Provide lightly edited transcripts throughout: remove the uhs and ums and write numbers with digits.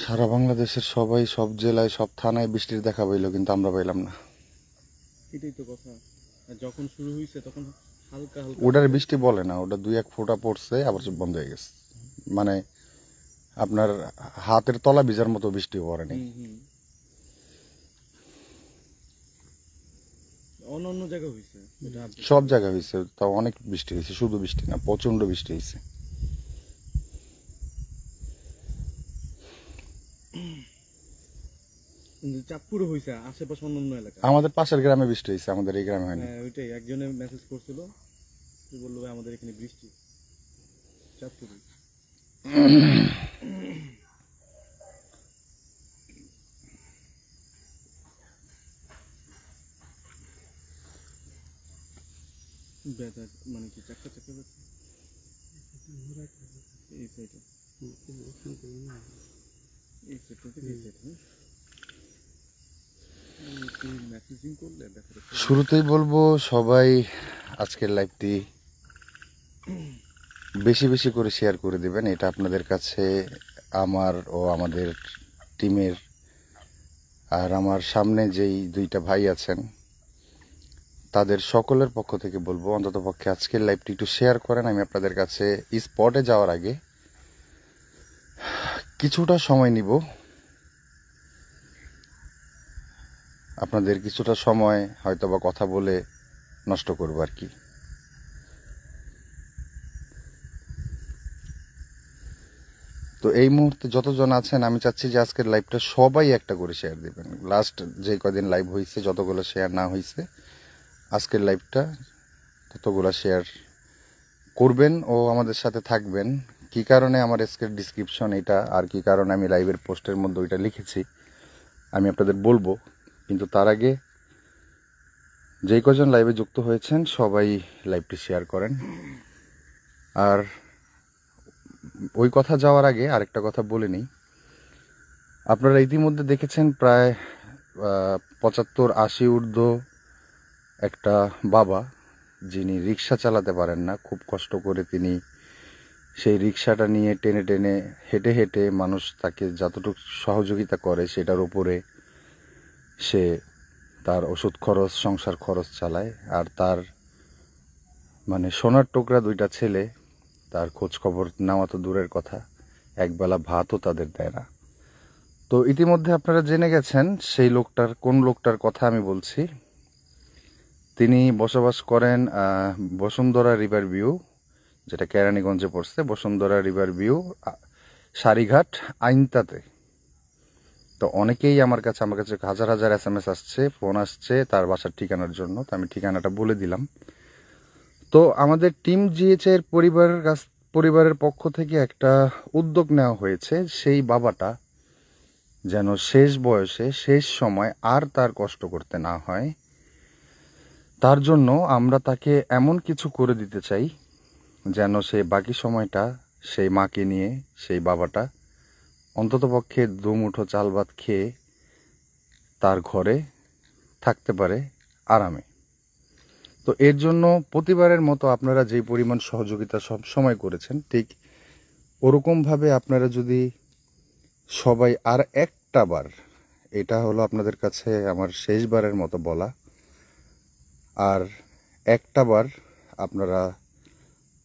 সারা বাংলাদেশের সবাই সব জেলায় সব থানায় বৃষ্টির দেখা পাইলো, কিন্তু আমরা পাইলাম না। এটাই তো কথা। যখন শুরু হয়েছে তখন হালকা হালকা ওটার বৃষ্টি বলে না, ওটা দুই এক ফোঁটা পড়ছে আবার বন্ধ হয়ে গেছে। মানে আপনার হাতের তলা ভিজার মতো বৃষ্টি পড়েনি। অন্য জায়গা হয়েছে, সব জায়গায় হয়েছে, তাও অনেক বৃষ্টি হয়েছে, শুধু বৃষ্টি না, প্রচন্ড বৃষ্টি হয়েছে। চাঁদপুরে হয়েছে, আশেপাশে অন্যান্য এলাকা। আমাদের পাশের গ্রামে বৃষ্টি হয়েছে, আমাদের এই গ্রামে হয়নি। হ্যাঁ, ওইটাই একজনে মেসেজ করছিল, বললো ভাই আমাদের এখানে বৃষ্টি চাঁদপুরে। ব্যথা মানে কি চাক্কা চাক্কা ব্যথা এই সাইডে, এই সাইডটা থেকে এই সাইডে। মেসেজিং করলে ব্যথাটা শুরুতেই বলবো, সবাই আজকের লাইভটি বেশি বেশি করে শেয়ার করে দিবেন। এটা আপনাদের কাছে আমার ও আমাদের টিমের আর আমার সামনে যেই দুইটা ভাই আছেন তাদের সকলের পক্ষ থেকে বলবো, অন্তত পক্ষে আজকের লাইভটি একটু শেয়ার করেন। আমি আপনাদের কাছে স্পটে যাওয়ার আগে কিছুটা সময় নিব, আপনাদের কিছুটা সময় হয়তোবা কথা বলে নষ্ট করবো আর কি। তো এই মুহূর্তে যতজন আছেন, আমি চাচ্ছি যে আজকের লাইভটা সবাই একটা করে শেয়ার দিবেন। লাস্ট যে কদিন লাইভ হয়েছে যতগুলো শেয়ার না হয়েছে, আজকের লাইভটা ততগুলো শেয়ার করবেন ও আমাদের সাথে থাকবেন। কি কারণে আমার আজকের ডিসক্রিপশন এটা, আর কি কারণে আমি লাইভের পোস্টের মধ্যে ওইটা লিখেছি আমি আপনাদের বলবো, কিন্তু তার আগে যেই কজন লাইভে যুক্ত হয়েছেন সবাই লাইভটি শেয়ার করেন। আর ওই কথা যাওয়ার আগে আরেকটা কথা বলে নিই। আপনারা ইতিমধ্যে দেখেছেন প্রায় 75-80 ঊর্ধ্ব একটা বাবা, যিনি রিক্সা চালাতে পারেন না, খুব কষ্ট করে তিনি সেই রিক্সাটা নিয়ে টেনে টেনে হেঁটে হেঁটে মানুষ তাকে যতটুকু সহযোগিতা করে সেটার উপরে সে তার ওষুধ খরচ, সংসার খরচ চালায়। আর তার মানে সোনার টুকরা দুইটা ছেলে, তার খোঁজ খবর নেওয়া তো দূরের কথা, একবেলা ভাতও তাদের দেয় না। তো ইতিমধ্যে আপনারা জেনে গেছেন সেই লোকটার, কোন লোকটার কথা আমি বলছি। তিনি বসবাস করেন বসুন্ধরা রিভার ভিউ, যেটা কেরানীগঞ্জে পড়ছে, বসুন্ধরা রিভার ভিউ সারিঘাট আইনতাতে। তো অনেকেই আমার কাছে হাজার হাজার SMS আসছে, ফোন আসছে তার বাসার ঠিকানার জন্য। তো আমি ঠিকানাটা বলে দিলাম। তো আমাদের টিম জিএচের পরিবারের পক্ষ থেকে একটা উদ্যোগ নেওয়া হয়েছে, সেই বাবাটা যেন শেষ বয়সে শেষ সময় আর তার কষ্ট করতে না হয়, তার জন্য আমরা তাকে এমন কিছু করে দিতে চাই যেন সে বাকি সময়টা সেই মাকে নিয়ে সেই বাবাটা অন্ততপক্ষে দুমুঠো চাল ভাত খেয়ে তার ঘরে থাকতে পারে আরামে। তো এর জন্য প্রতিবারের মতো আপনারা যেই পরিমাণ সহযোগিতা সব সময় করেছেন, ঠিক ওরকমভাবে আপনারা যদি সবাই আর একটা বার, এটা হলো আপনাদের কাছে আমার শেষবারের মতো বলা, আর একটা বার আপনারা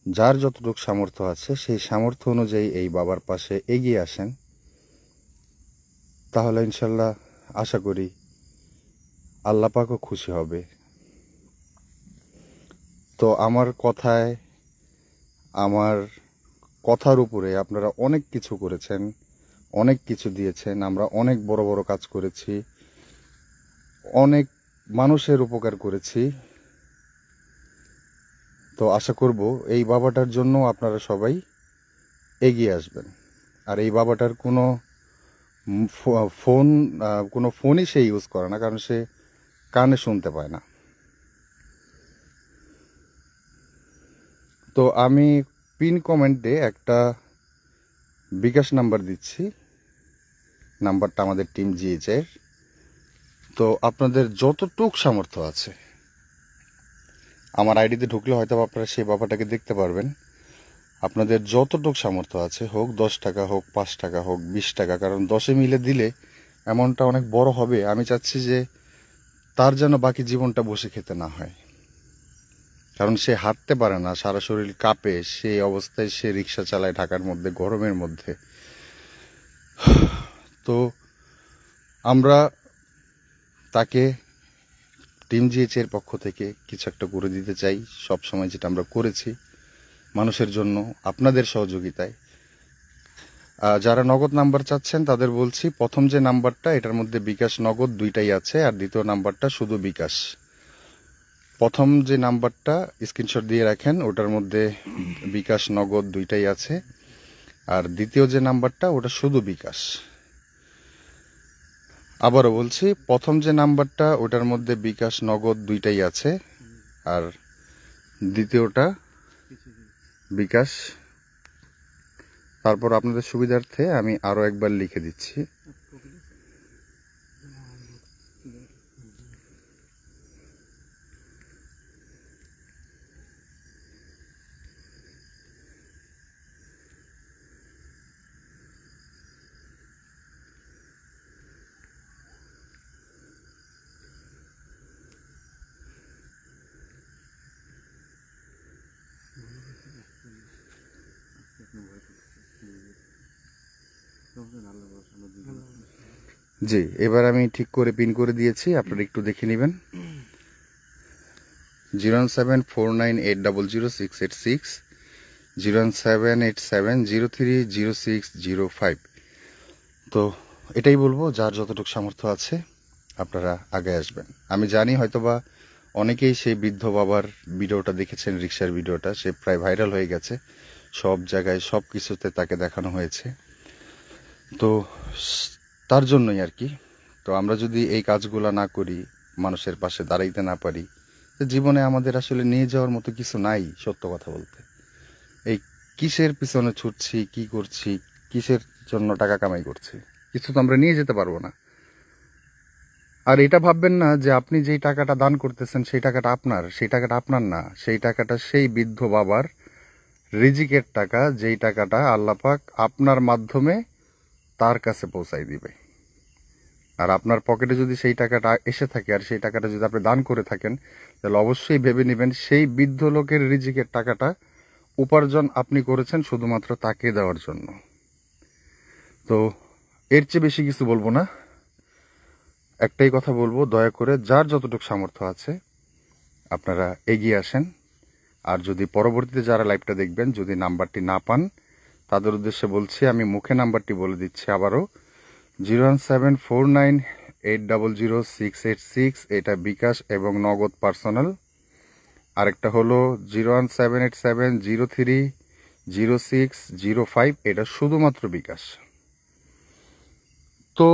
যার যতটুকু সামর্থ্য আছে সেই সামর্থ্য অনুযায়ী এই বাবার পাশে এগিয়ে আসেন, তাহলে ইনশাল্লাহ আশা করি আল্লাহ পাকও খুশি হবে। তো আমার কথার উপরে আপনারা অনেক কিছু করেছেন, অনেক কিছু দিয়েছেন, আমরা অনেক বড় বড় কাজ করেছি, অনেক মানুষের উপকার করেছি। তো আশা করব এই বাবাটার জন্য আপনারা সবাই এগিয়ে আসবেন। আর এই বাবাটার কোনো ফোনই সে ইউজ করে না, কারণ সে কানে শুনতে পায় না। তো আমি পিন কমেন্টে একটা বিকাশ নাম্বার দিচ্ছি, নাম্বারটা আমাদের টিম জিএচের। তো আপনাদের যতটুক সামর্থ্য আছে, আমার আইডিতে ঢুকলে হয়তো আপনারা সেই বাবাটাকে দেখতে পারবেন। আপনাদের যতটুক সামর্থ্য আছে, হোক 10 টাকা, হোক 5 টাকা, হোক 20 টাকা, কারণ 10-এ মিলে দিলে অ্যামাউন্টটা অনেক বড় হবে। আমি চাচ্ছি যে তার যেন বাকি জীবনটা বসে খেতে না হয়, কারণ সে হাঁটতে পারে না, সারা শরীর কাঁপে, সেই অবস্থায় সে রিক্সা চালায় ঢাকার মধ্যে, গরমের মধ্যে। তো আমরা তাকে টিম জিএইচ এর পক্ষ থেকে কিছু একটা করে দিতে চাই, সব সময় যেটা আমরা করেছি মানুষের জন্য, আপনাদের সহযোগিতায়। যারা নগদ নাম্বার চাচ্ছেন তাদের বলছি, প্রথম যে নাম্বারটা, এটার মধ্যে বিকাশ নগদ দুইটাই আছে, আর দ্বিতীয় নাম্বারটা শুধু বিকাশ। প্রথম যে নাম্বারটা স্ক্রিনশট দিয়ে রাখেন, ওটার মধ্যে বিকাশ নগদ দুইটাই আছে, আর দ্বিতীয় যে নাম্বারটা ওটা শুধু বিকাশ। আবারও বলছি, প্রথম যে নাম্বারটা ওটার মধ্যে বিকাশ নগদ দুইটাই আছে, আর দ্বিতীয়টা বিকাশ। তারপর আপনাদের সুবিধার্থে আমি আরো একবার লিখে দিচ্ছি। জি, এবার আমি ঠিক করে পিন করে দিয়েছি, আপনারা একটু দেখে নেবেন। 07498000686, 07870306005। তো এটাই বলবো, যার যতটুকু সামর্থ্য আছে আপনারা আগে আসবেন। আমি জানি হয়তোবা অনেকেই সেই বৃদ্ধ বাবার ভিডিওটা দেখেছেন, রিক্সার ভিডিওটা, সে প্রায় ভাইরাল হয়ে গেছে, সব জায়গায় সব কিছুতে তাকে দেখানো হয়েছে। তো তার জন্যই আর কি। তো আমরা যদি এই কাজগুলো না করি, মানুষের পাশে দাঁড়াইতে না পারি, তো জীবনে আমাদের আসলে নিয়ে যাওয়ার মতো কিছু নাই। সত্য কথা বলতে, এই কিসের পিছনে ছুটছি, কি করছি, কিসের জন্য টাকা কামাই করছি, কিছু তো আমরা নিয়ে যেতে পারবো না। আর এটা ভাববেন না যে আপনি যেই টাকাটা দান করতেছেন সেই টাকাটা আপনার, সেই টাকাটা আপনার না, সেই টাকাটা সেই বৃদ্ধ বাবার রিজিকের টাকা, যেই টাকাটা আল্লাহ পাক আপনার মাধ্যমে তার কাছে পৌঁছাই দিবে। আর আপনার পকেটে যদি সেই টাকাটা এসে থাকে, আর সেই টাকাটা যদি আপনি দান করে থাকেন, তাহলে অবশ্যই ভেবে নেবেন সেই বৃদ্ধ লোকের রিজিকের টাকাটা উপার্জন আপনি করেছেন শুধুমাত্র তাকে দেওয়ার জন্য। তো এর চেয়ে বেশি কিছু বলবো না, একটাই কথা বলবো, দয়া করে যার যতটুকু সামর্থ্য আছে আপনারা এগিয়ে আসেন। আর যদি পরবর্তীতে যারা লাইভটা দেখবেন যদি নাম্বারটি না পান, তাদের উদ্দেশ্যে বলছি, আমি মুখে নাম্বারটি বলে দিচ্ছি আবারও, 01749800686, এটা বিকাশ এবং নগদ পার্সোনাল। আরেকটা হলো 01787030605, এটা শুধুমাত্র বিকাশ। তো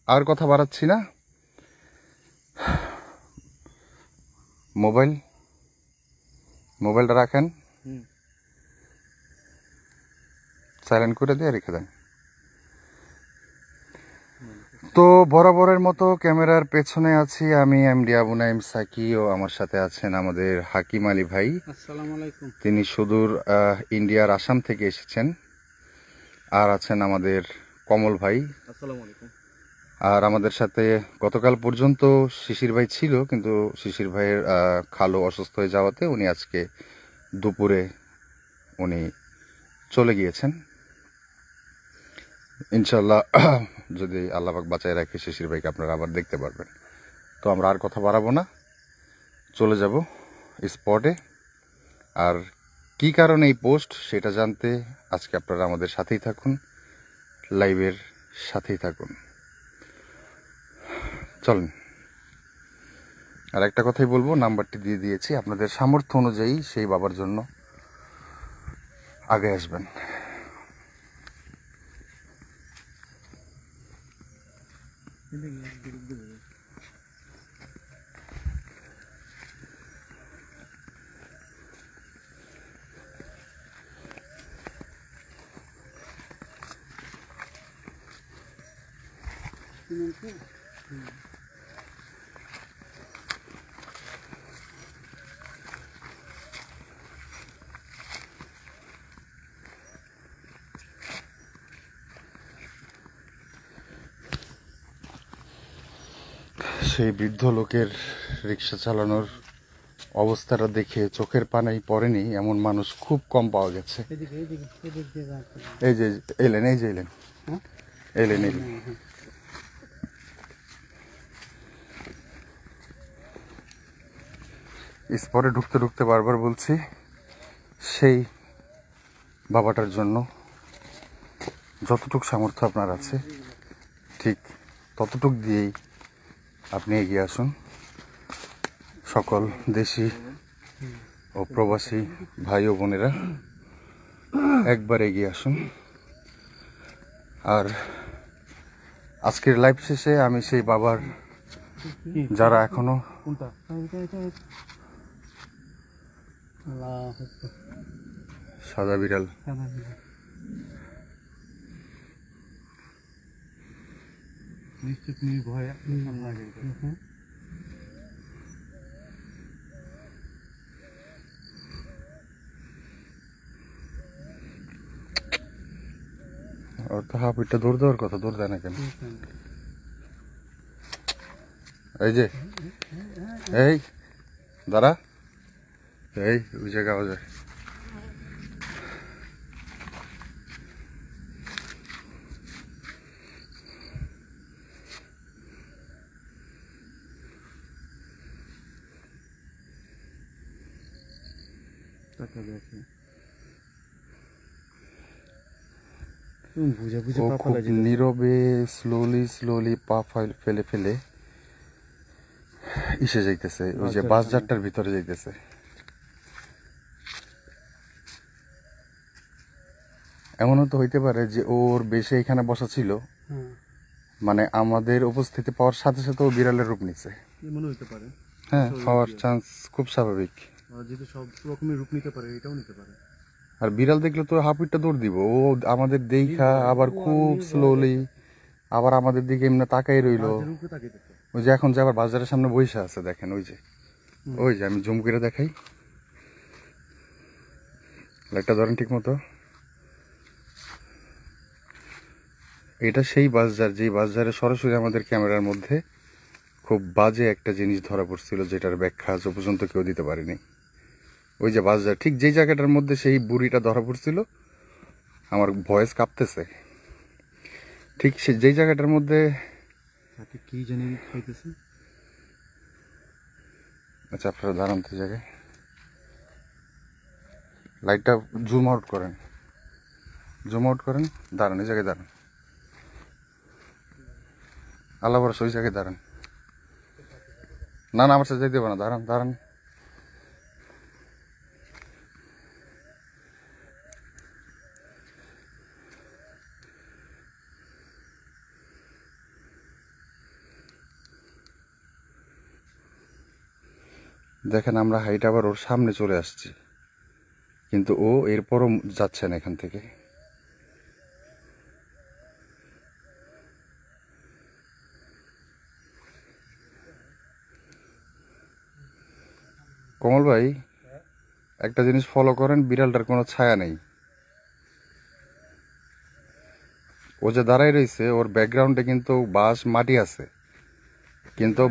আর কথা বাড়াচ্ছি না, মোবাইলটা রাখেন, সাইলেন্ট করে দিয়ে রেখে দেন। তো বরাবরের মতো ক্যামেরার পেছনে আছি আমি, এমডি আবু নাইম সাকি, ও আমার সাথে আছেন আমাদের হাকিম আলী ভাই। আসসালামু আলাইকুম। তিনি সুদূর ইন্ডিয়ার আসাম থেকে এসেছেন। আর আছেন আমাদের কমল ভাই। আসসালামু আলাইকুম। আর আমাদের সাথে গতকাল পর্যন্ত শিশির ভাই ছিল, কিন্তু শিশির ভাইয়ের খালু অসুস্থ হয়ে যাওয়াতে উনি আজকে দুপুরে উনি চলে গিয়েছেন। ইনশাল্লাহ যদি আল্লাহ পাক বাঁচায় রাখে, শিশির ভাইকে আপনারা আবার দেখতে পারবেন। তো আমরা আর কথা বাড়াবো না, চলে যাব স্পটে। আর কি কারণে এই পোস্ট সেটা জানতে আজকে আপনারা আমাদের সাথেই থাকুন, লাইভের সাথেই থাকুন। চলেন, আর একটা কথাই বলবো, নাম্বারটি দিয়ে দিয়েছি, আপনাদের সামর্থ্য অনুযায়ী সেই বাবার জন্য আগে আসবেন। সেই বৃদ্ধ লোকের রিক্সা চালানোর অবস্থাটা দেখে চোখের পানি পড়েনি এমন মানুষ খুব কম পাওয়া গেছে। এই যে এলেন, এই যে এলেন, এলেন এলেন। স্পটে ঢুকতে ঢুকতে বারবার বলছি, সেই বাবাটার জন্য যতটুক সামর্থ্য আপনার আছে ঠিক ততটুক দিয়েই আপনি এগিয়ে আসুন। সকল দেশি ও প্রবাসী ভাই ও বোনেরা একবার এগিয়ে আসুন। আর আজকের লাইভ শেষে আমি সেই বাবার, যারা এখনো সাদা বিড়াল, নিশ্চিত নির্ভয়ে ওর তো হাফিটটা দৌড় দেওয়ার কথা, দৌড় দেয় না কেন? এই যে এই দাঁড়া, এই ওই জায়গা আওয়াজ হয়। টাকা দেখে বুঝে বুঝে ও পা খুব ফেলা যায়। নীরবে স্লোলি পা ফেলে ফেলে ইসে যাইতেছে, ওই যে বাসজারটার ভিতরে যাইতেছে। এমনও তো হইতে পারে যে ওর বেশে এখানে বসা ছিল, মানে আমাদের উপস্থিতি পাওয়ার সাথে সাথে ও বিড়ালের রূপ নিচ্ছে। মনে হইতে পারে, হ্যাঁ, হওয়ার চান্স খুব স্বাভাবিক। যেহেতু সব রকমের রূপ নিতে পারে, এটাও নিতে পারে। আর বিড়াল দেখলে তো হাফিটটা দৌড় দিব, ও আমাদের দেখা আবার খুব স্লোলি আবার আমাদের দিকে এমনি তাকাই রইলো। ওই যে এখন যে আবার বাজারের সামনে বইসা আছে, দেখেন ওই যে, ওই যে আমি জুম করে দেখাই, লাইটটা ধরেন ঠিক মতো। এটা সেই বাজার, যেই বাজারে সরাসরি আমাদের ক্যামেরার মধ্যে খুব বাজে একটা জিনিস ধরা পড়ছিল, যেটার ব্যাখ্যা আজ পর্যন্ত কেউ দিতে পারেনি। ওই যে বাজার ঠিক যেই জায়গাটার মধ্যে সেই বুড়িটা ধরা পড়ছিল, আমার ভয়েস কাঁপতেছে, ঠিক যেই জায়গাটার মধ্যে। কি জানি খাইতেছে। আচ্ছা, আপনারা দাঁড়ান তো জায়গায়, লাইটটা জুম আউট করেন, দাঁড়ান, এই জায়গায় দাঁড়ান, আল্লাহ ভরসা ওই জায়গায় দাঁড়ান। না না, আমার সাথে যাইতে হবে না, দাঁড়ান দাঁড়ান। দেখেন, আমরা হাইট আবার ওর সামনে চলে আসছি, কিন্তু ও এরপরও যাচ্ছে না এখান থেকে। কমল ভাই, একটা জিনিস ফলো করেন, বিড়ালটার কোনো ছায়া নেই। ও যে দাঁড়াই রয়েছে, ওর ব্যাকগ্রাউন্ডে কিন্তু বাঁশ মাটি আছে, কিন্তু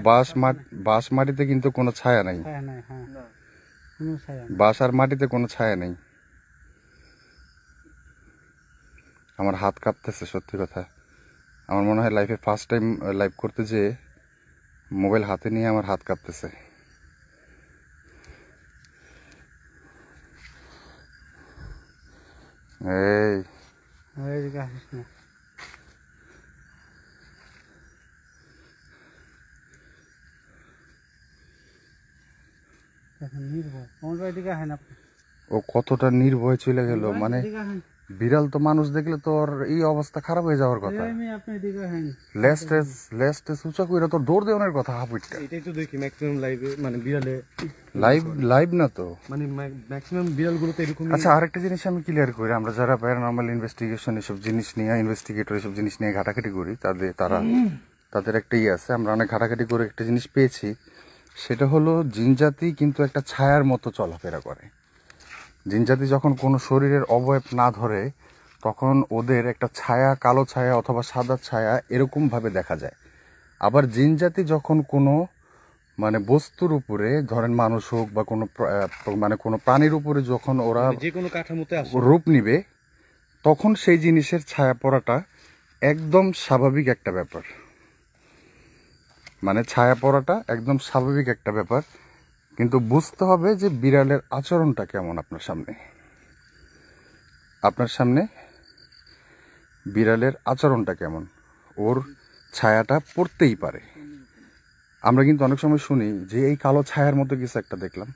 বাঁশ মাটিতে কিন্তু কোনো ছায়া নাই, বাঁশ আর মাটিতে কোনো ছায়া নেই। আমার হাত কাঁপতেছে, সত্যি কথা। আমার মনে হয় লাইফে ফার্স্ট টাইম লাইভ করতে যেয়ে মোবাইল হাতে নিয়ে আমার হাত কাঁপতেছে। এই ও কতটা নির্ভয় চলে গেল, মানে বিড়াল তো মানুষ দেখলে তো ওর এই অবস্থা খারাপ হয়ে যাওয়ার কথা। লেস্ট উঁচা কইরা তোর দৌড় দেওয়ার কথা হাফিটটা। এটাই তো দেখি ম্যাক্সিমাম লাইভে, মানে বিড়ালে লাইভ না তো, মানে ম্যাক্সিমাম বিড়ালগুলো তো এরকম। আচ্ছা, আরেকটা জিনিস আমি ক্লিয়ার করি, আমরা যারা প্যারানর্মাল ইনভেস্টিগেশন এসব জিনিস নিয়ে, ইনভেস্টিগেটর এসব জিনিস নিয়ে ঘাটাঘাটি করি, তাদের একটা আছে, আমরা অনেক ঘাটাঘাটি করে একটা জিনিস পেয়েছি, সেটা হলো জিনজাতি কিন্তু একটা ছায়ার মতো চলাফেরা করে। জিনজাতি যখন কোনো শরীরের অবয়ব না ধরে, তখন ওদের একটা ছায়া, কালো ছায়া অথবা সাদা ছায়া এরকম ভাবে দেখা যায়। আবার জিন জাতি যখন কোনো মানে বস্তুর উপরে, ধরেন মানুষ হোক বা কোনো মানে কোনো প্রাণীর উপরে যখন ওরা মানে যে কোনো কাঠামোতে আসে। রূপ নিবে, তখন সেই জিনিসের ছায়া পড়াটা একদম স্বাভাবিক একটা ব্যাপার। মানে ছায়া পড়াটা একদম স্বাভাবিক একটা ব্যাপার, কিন্তু বুঝতে হবে যে বিড়ালের আচরণটা কেমন। আপনার সামনে বিড়ালের আচরণটা কেমন, ওর ছায়াটা পড়তেই পারে। আমরা কিন্তু অনেক সময় শুনি যে এই কালো ছায়ার মতো কিছু একটা দেখলাম,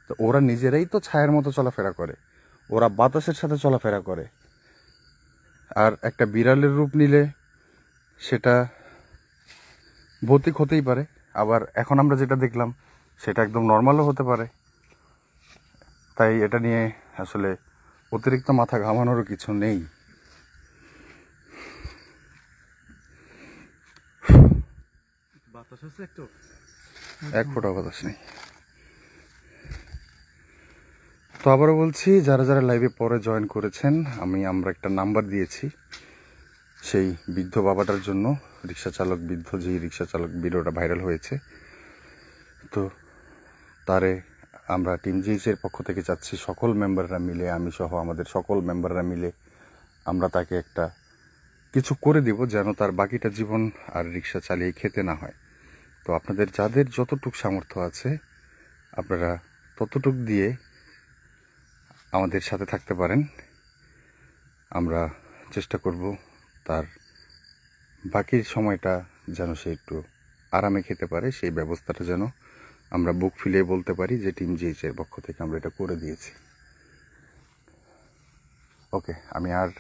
তো ওরা নিজেরাই তো ছায়ার মতো চলাফেরা করে, ওরা বাতাসের সাথে চলাফেরা করে। আর একটা বিড়ালের রূপ নিলে সেটা ভৌতিক হতেই পারে, আবার এখন আমরা যেটা দেখলাম সেটা একদম নর্মালও হতে পারে। তাই এটা নিয়ে আসলে অতিরিক্ত মাথা ঘামানোরও কিছু নেই। বাতাস আছে একটু। এক ফোঁটা বাতাস নেই। তো আবারও বলছি, যারা যারা লাইভে পরে জয়েন করেছেন, আমরা একটা নাম্বার দিয়েছি সেই বৃদ্ধ বাবাটার জন্য, রিক্সা চালক বৃদ্ধ, যেই রিক্সা চালক ভিডিওটা ভাইরাল হয়েছে। তো তারে আমরা টিম জিএইচের পক্ষ থেকে চাচ্ছি সকল মেম্বাররা মিলে, আমি সহ আমাদের সকল মেম্বাররা মিলে আমরা তাকে একটা কিছু করে দিব, যেন তার বাকিটা জীবন আর রিক্সা চালিয়ে খেতে না হয়। তো আপনাদের যাদের যতটুক সামর্থ্য আছে আপনারা ততটুক দিয়ে আমাদের সাথে থাকতে পারেন। আমরা চেষ্টা করব তার বাকি সময়টা যেন সে একটু আরামে খেতে পারে, সেই ব্যবস্থাটা যেন আমরা বুক ফুলিয়ে বলতে পারি যে টিম জিএইচের পক্ষ থেকে আমরা এটা করে দিয়েছি। ওকে, আমি আর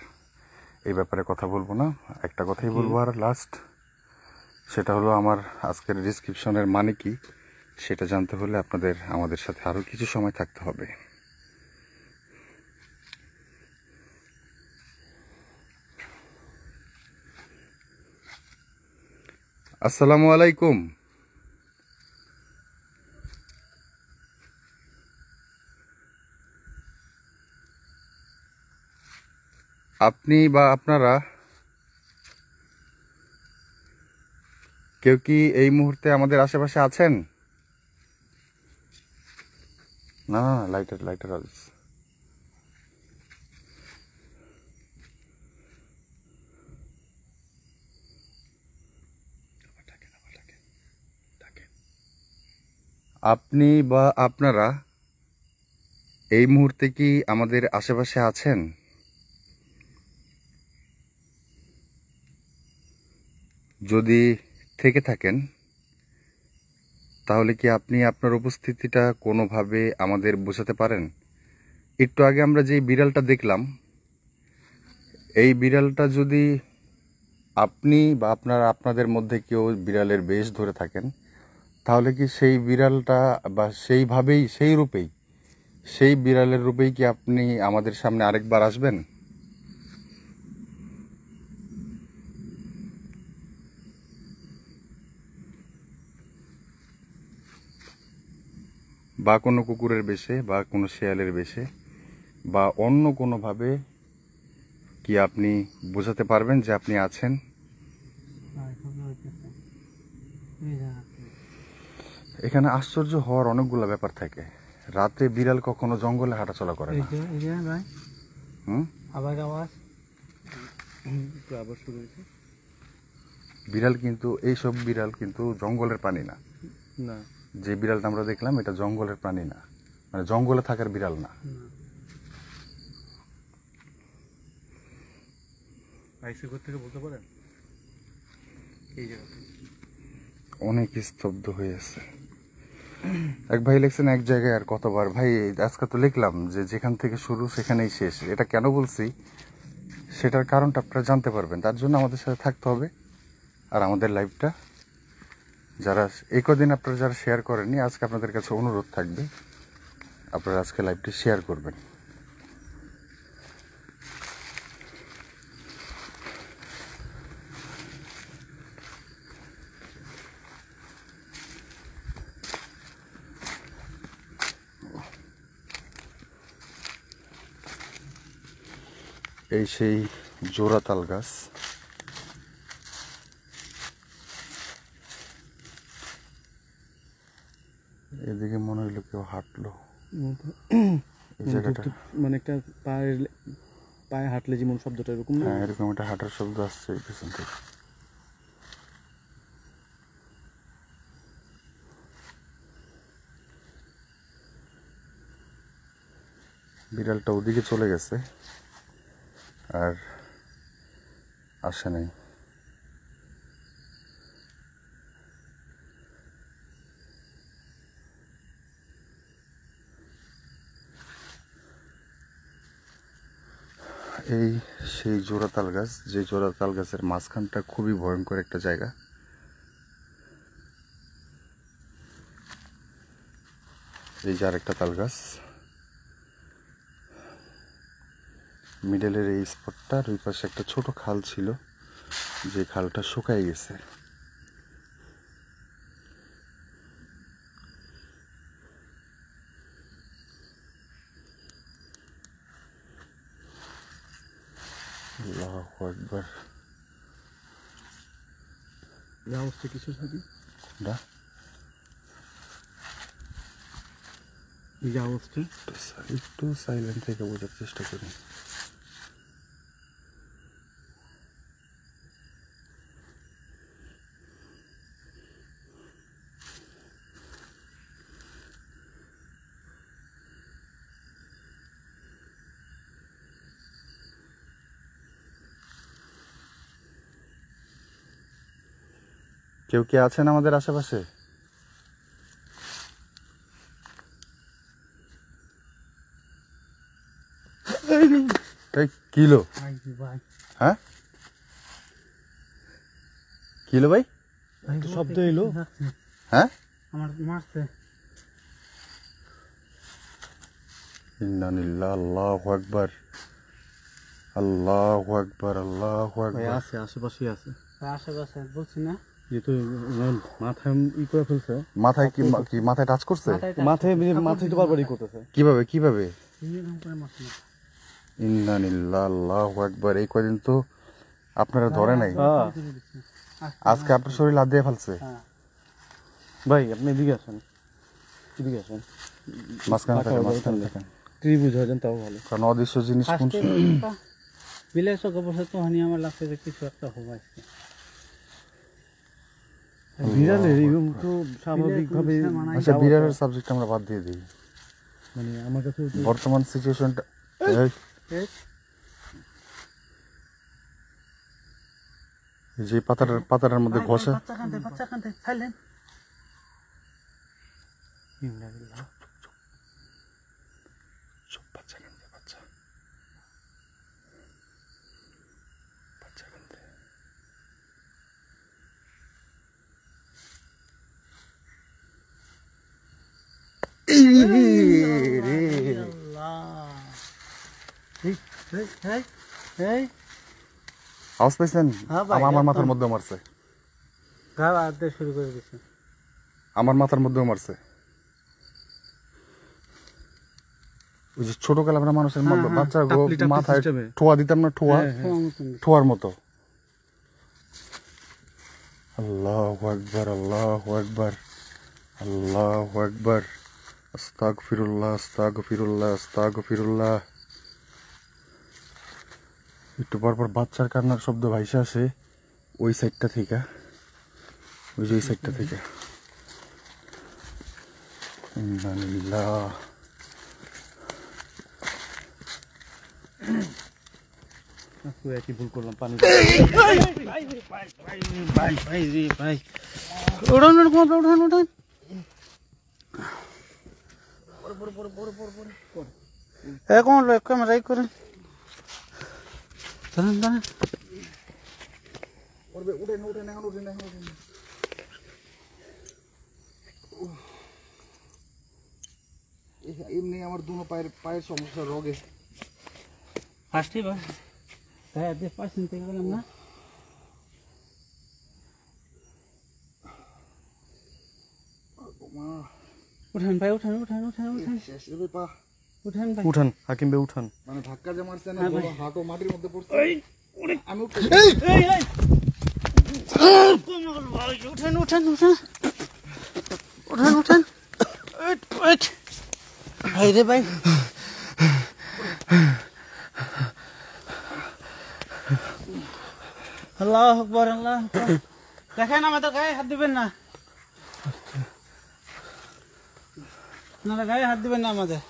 এই ব্যাপারে কথা বলবো না, একটা কথাই বলবো আর লাস্ট, সেটা হলো আমার আজকের ডিসক্রিপশনের মানে কি সেটা জানতে হলে আপনাদের আমাদের সাথে আরও কিছু সময় থাকতে হবে। আসসালামু আলাইকুম। আপনি বা আপনারা কেউ কি এই মুহূর্তে আমাদের আশেপাশে আছেন? না না, লাইটার লাইটার আছে। আপনি বা আপনারা এই মুহূর্তে কি আমাদের আশেপাশে আছেন? যদি থেকে থাকেন তাহলে কি আপনি আপনার উপস্থিতিটা কোনোভাবে আমাদের বোঝাতে পারেন? একটু আগে আমরা যেই বিড়ালটা দেখলাম, এই বিড়ালটা যদি আপনি বা আপনাদের মধ্যে কেউ বিড়ালের বেশ ধরে থাকেন, তাহলে কি সেই বিড়ালটা বা সেইভাবেই সেই বিড়ালের রূপেই কি আপনি আমাদের সামনে আরেকবার আসবেন? বা কোনো কুকুরের বেশে বা কোনো শেয়ালের বেশে বা অন্য কোনোভাবে কি আপনি বোঝাতে পারবেন যে আপনি আছেন? এখানে আশ্চর্য হওয়ার অনেকগুলো ব্যাপার থাকে। রাতে বিড়াল কখনো জঙ্গলে হাঁটাচলা করে না। আবার আওয়াজ একটু আবার শুরু হয়েছে। বিড়াল কিন্তু এইসব বিড়াল কিন্তু জঙ্গলের প্রাণী না। না, যে বিড়ালটা আমরা দেখলাম এটা জঙ্গলের প্রাণী না, মানে জঙ্গলে থাকার বিড়াল না। আইসি ঘর থেকে বলতে পারেন এই জায়গা অনেক স্তব্ধ হয়ে আছে। এক ভাই লিখছেন এক জায়গায় আর কতবার। ভাই আজকে তো লিখলাম যে যেখান থেকে শুরু সেখানেই শেষ। এটা কেন বলছি সেটার কারণটা আপনারা জানতে পারবেন, তার জন্য আমাদের সাথে থাকতে হবে। আর আমাদের লাইভটা যারা এই কদিন আপনারা যারা শেয়ার করেননি, আজকে আপনাদের কাছে অনুরোধ থাকবে আপনারা আজকে লাইভটি শেয়ার করবেন। এই সেই জোড়া তাল গাছ, এই জায়গাটা মানে একটা পায়ে হাঁটলে যেমন শব্দটা এরকম না? হ্যাঁ, এরকম একটা হাঁটার শব্দ আসছে এই পেছন থেকে। বিড়ালটা ওদিকে চলে গেছে আর আসে নাই। এই সেই জোড়া তাল গাছ, যে জোড়া তাল গাছের মাঝখানটা খুবই ভয়ঙ্কর একটা জায়গা। এই যে আরেকটা তাল গাছ, মিডলের এই স্পটটার ওই পাশে একটা ছোট খাল ছিল, যে খালটা শুকাই গেছে। আল্লাহু আকবার। এই অবস্থা কিছু থাকি না, এই অবস্থা একটু সাইলেন্ট থেকে বোঝার চেষ্টা করি। কেউ কি আছেন আমাদের আশেপাশে? এই কিলো, হ্যাঁ কিলো ভাই, শব্দ এলো। হ্যাঁ আমার মারছে। ইন্না লিল্লাহি আল্লাহু আকবার, আল্লাহু আকবার, আল্লাহু ভাই আকবার। আছে, আশেপাশে আছে। আশেপাশে বলছি না, যেহেতু মাথায় ই করে ফেলছে, মাথায় কি কি মাথায় টাচ করছে? মাথায় তো বারবারই করতেছে। কিভাবে কিভাবে? এরকম করে মারছে না। ইন্না লিল্লাহি আল্লাহু আকবার। এই কয়দিন তো আপনারা ধরে নাই, আজকে আপনার শরীর হাত দিয়ে ফেলছে। ভাই আপনি এদিকে আসেন, এদিকে আসেন, মাঝখানে থাকেন, মাঝখানে থাকেন, ত্রিভুজ হয়ে যান তাও ভালো। কারণ অদৃশ্য জিনিস কোন বিলের চোখে বসে তো হানি আমার লাগছে যে কিছু একটা হবে আজকে। বিড়ালের এরকম তো স্বাভাবিকভাবে আচ্ছা, বিড়ালের সাবজেক্ট আমরা বাদ দিয়ে দিই। মানে আমার কাছে বর্তমান সিচুয়েশনটা যে পাতাটার মধ্যে ঘষা, বাচ্চা কান্দে সাইলেন্ট। সব বাচ্চা কান্দে, বাচ্চা বাচ্চা কান্দে। আওয়াজ পাইছেন? হ্যাঁ ভাই, আমার মাথার মধ্যে মারছে, গা আদে শুরু করে দিছে। আমার মাথার মধ্যেও মারছে। ওই যে ছোটকালে আমরা মানুষের বাচ্চার মাথায় ঠোয়া দিতাম না, ঠোয়ার মতো। আল্লাহু আকবার, আল্লাহু আকবার, আল্লাহু আকবার। আস্তাগফিরুল্লাহ, আস্তাগফিরুল্লাহ, আস্তাগফিরুল্লাহ। একটু পরপর বাচ্চার কান্নার শব্দ ভাইসা আসে ওই সাইডটা থেকে, ওই যে ওই সাইডটা থেকে। ইন্না লিল্লাহ। একই ভুল করলাম, পানি উঠান উঠান উঠান। এখন ক্যামেরা করেন, দাঁড়ান দাঁড়ান। এমনি আমার দুনো পায়ের সমস্যা, রোগে ফার্স্টে বা হ্যাঁ দিয়ে পার্সেন্ট থেকে গেলাম না। উঠান ভাই, উঠান উঠান উঠান উঠান উঠান ভাই, উঠান হাকিম ভাই উঠান। মানে ধাক্কা যে মারছে না, হাঁটু মাটির মধ্যে পড়ছে। আমি উঠান উঠান উঠান উঠান উঠান। ভাই রে ভাই, আল্লাহ আকবার, আল্লাহ আকবার। দেখেন আমাদের গায়ে হাত দিবেন না, আপনারা গায়ে হাত দিবেন না আমাদের।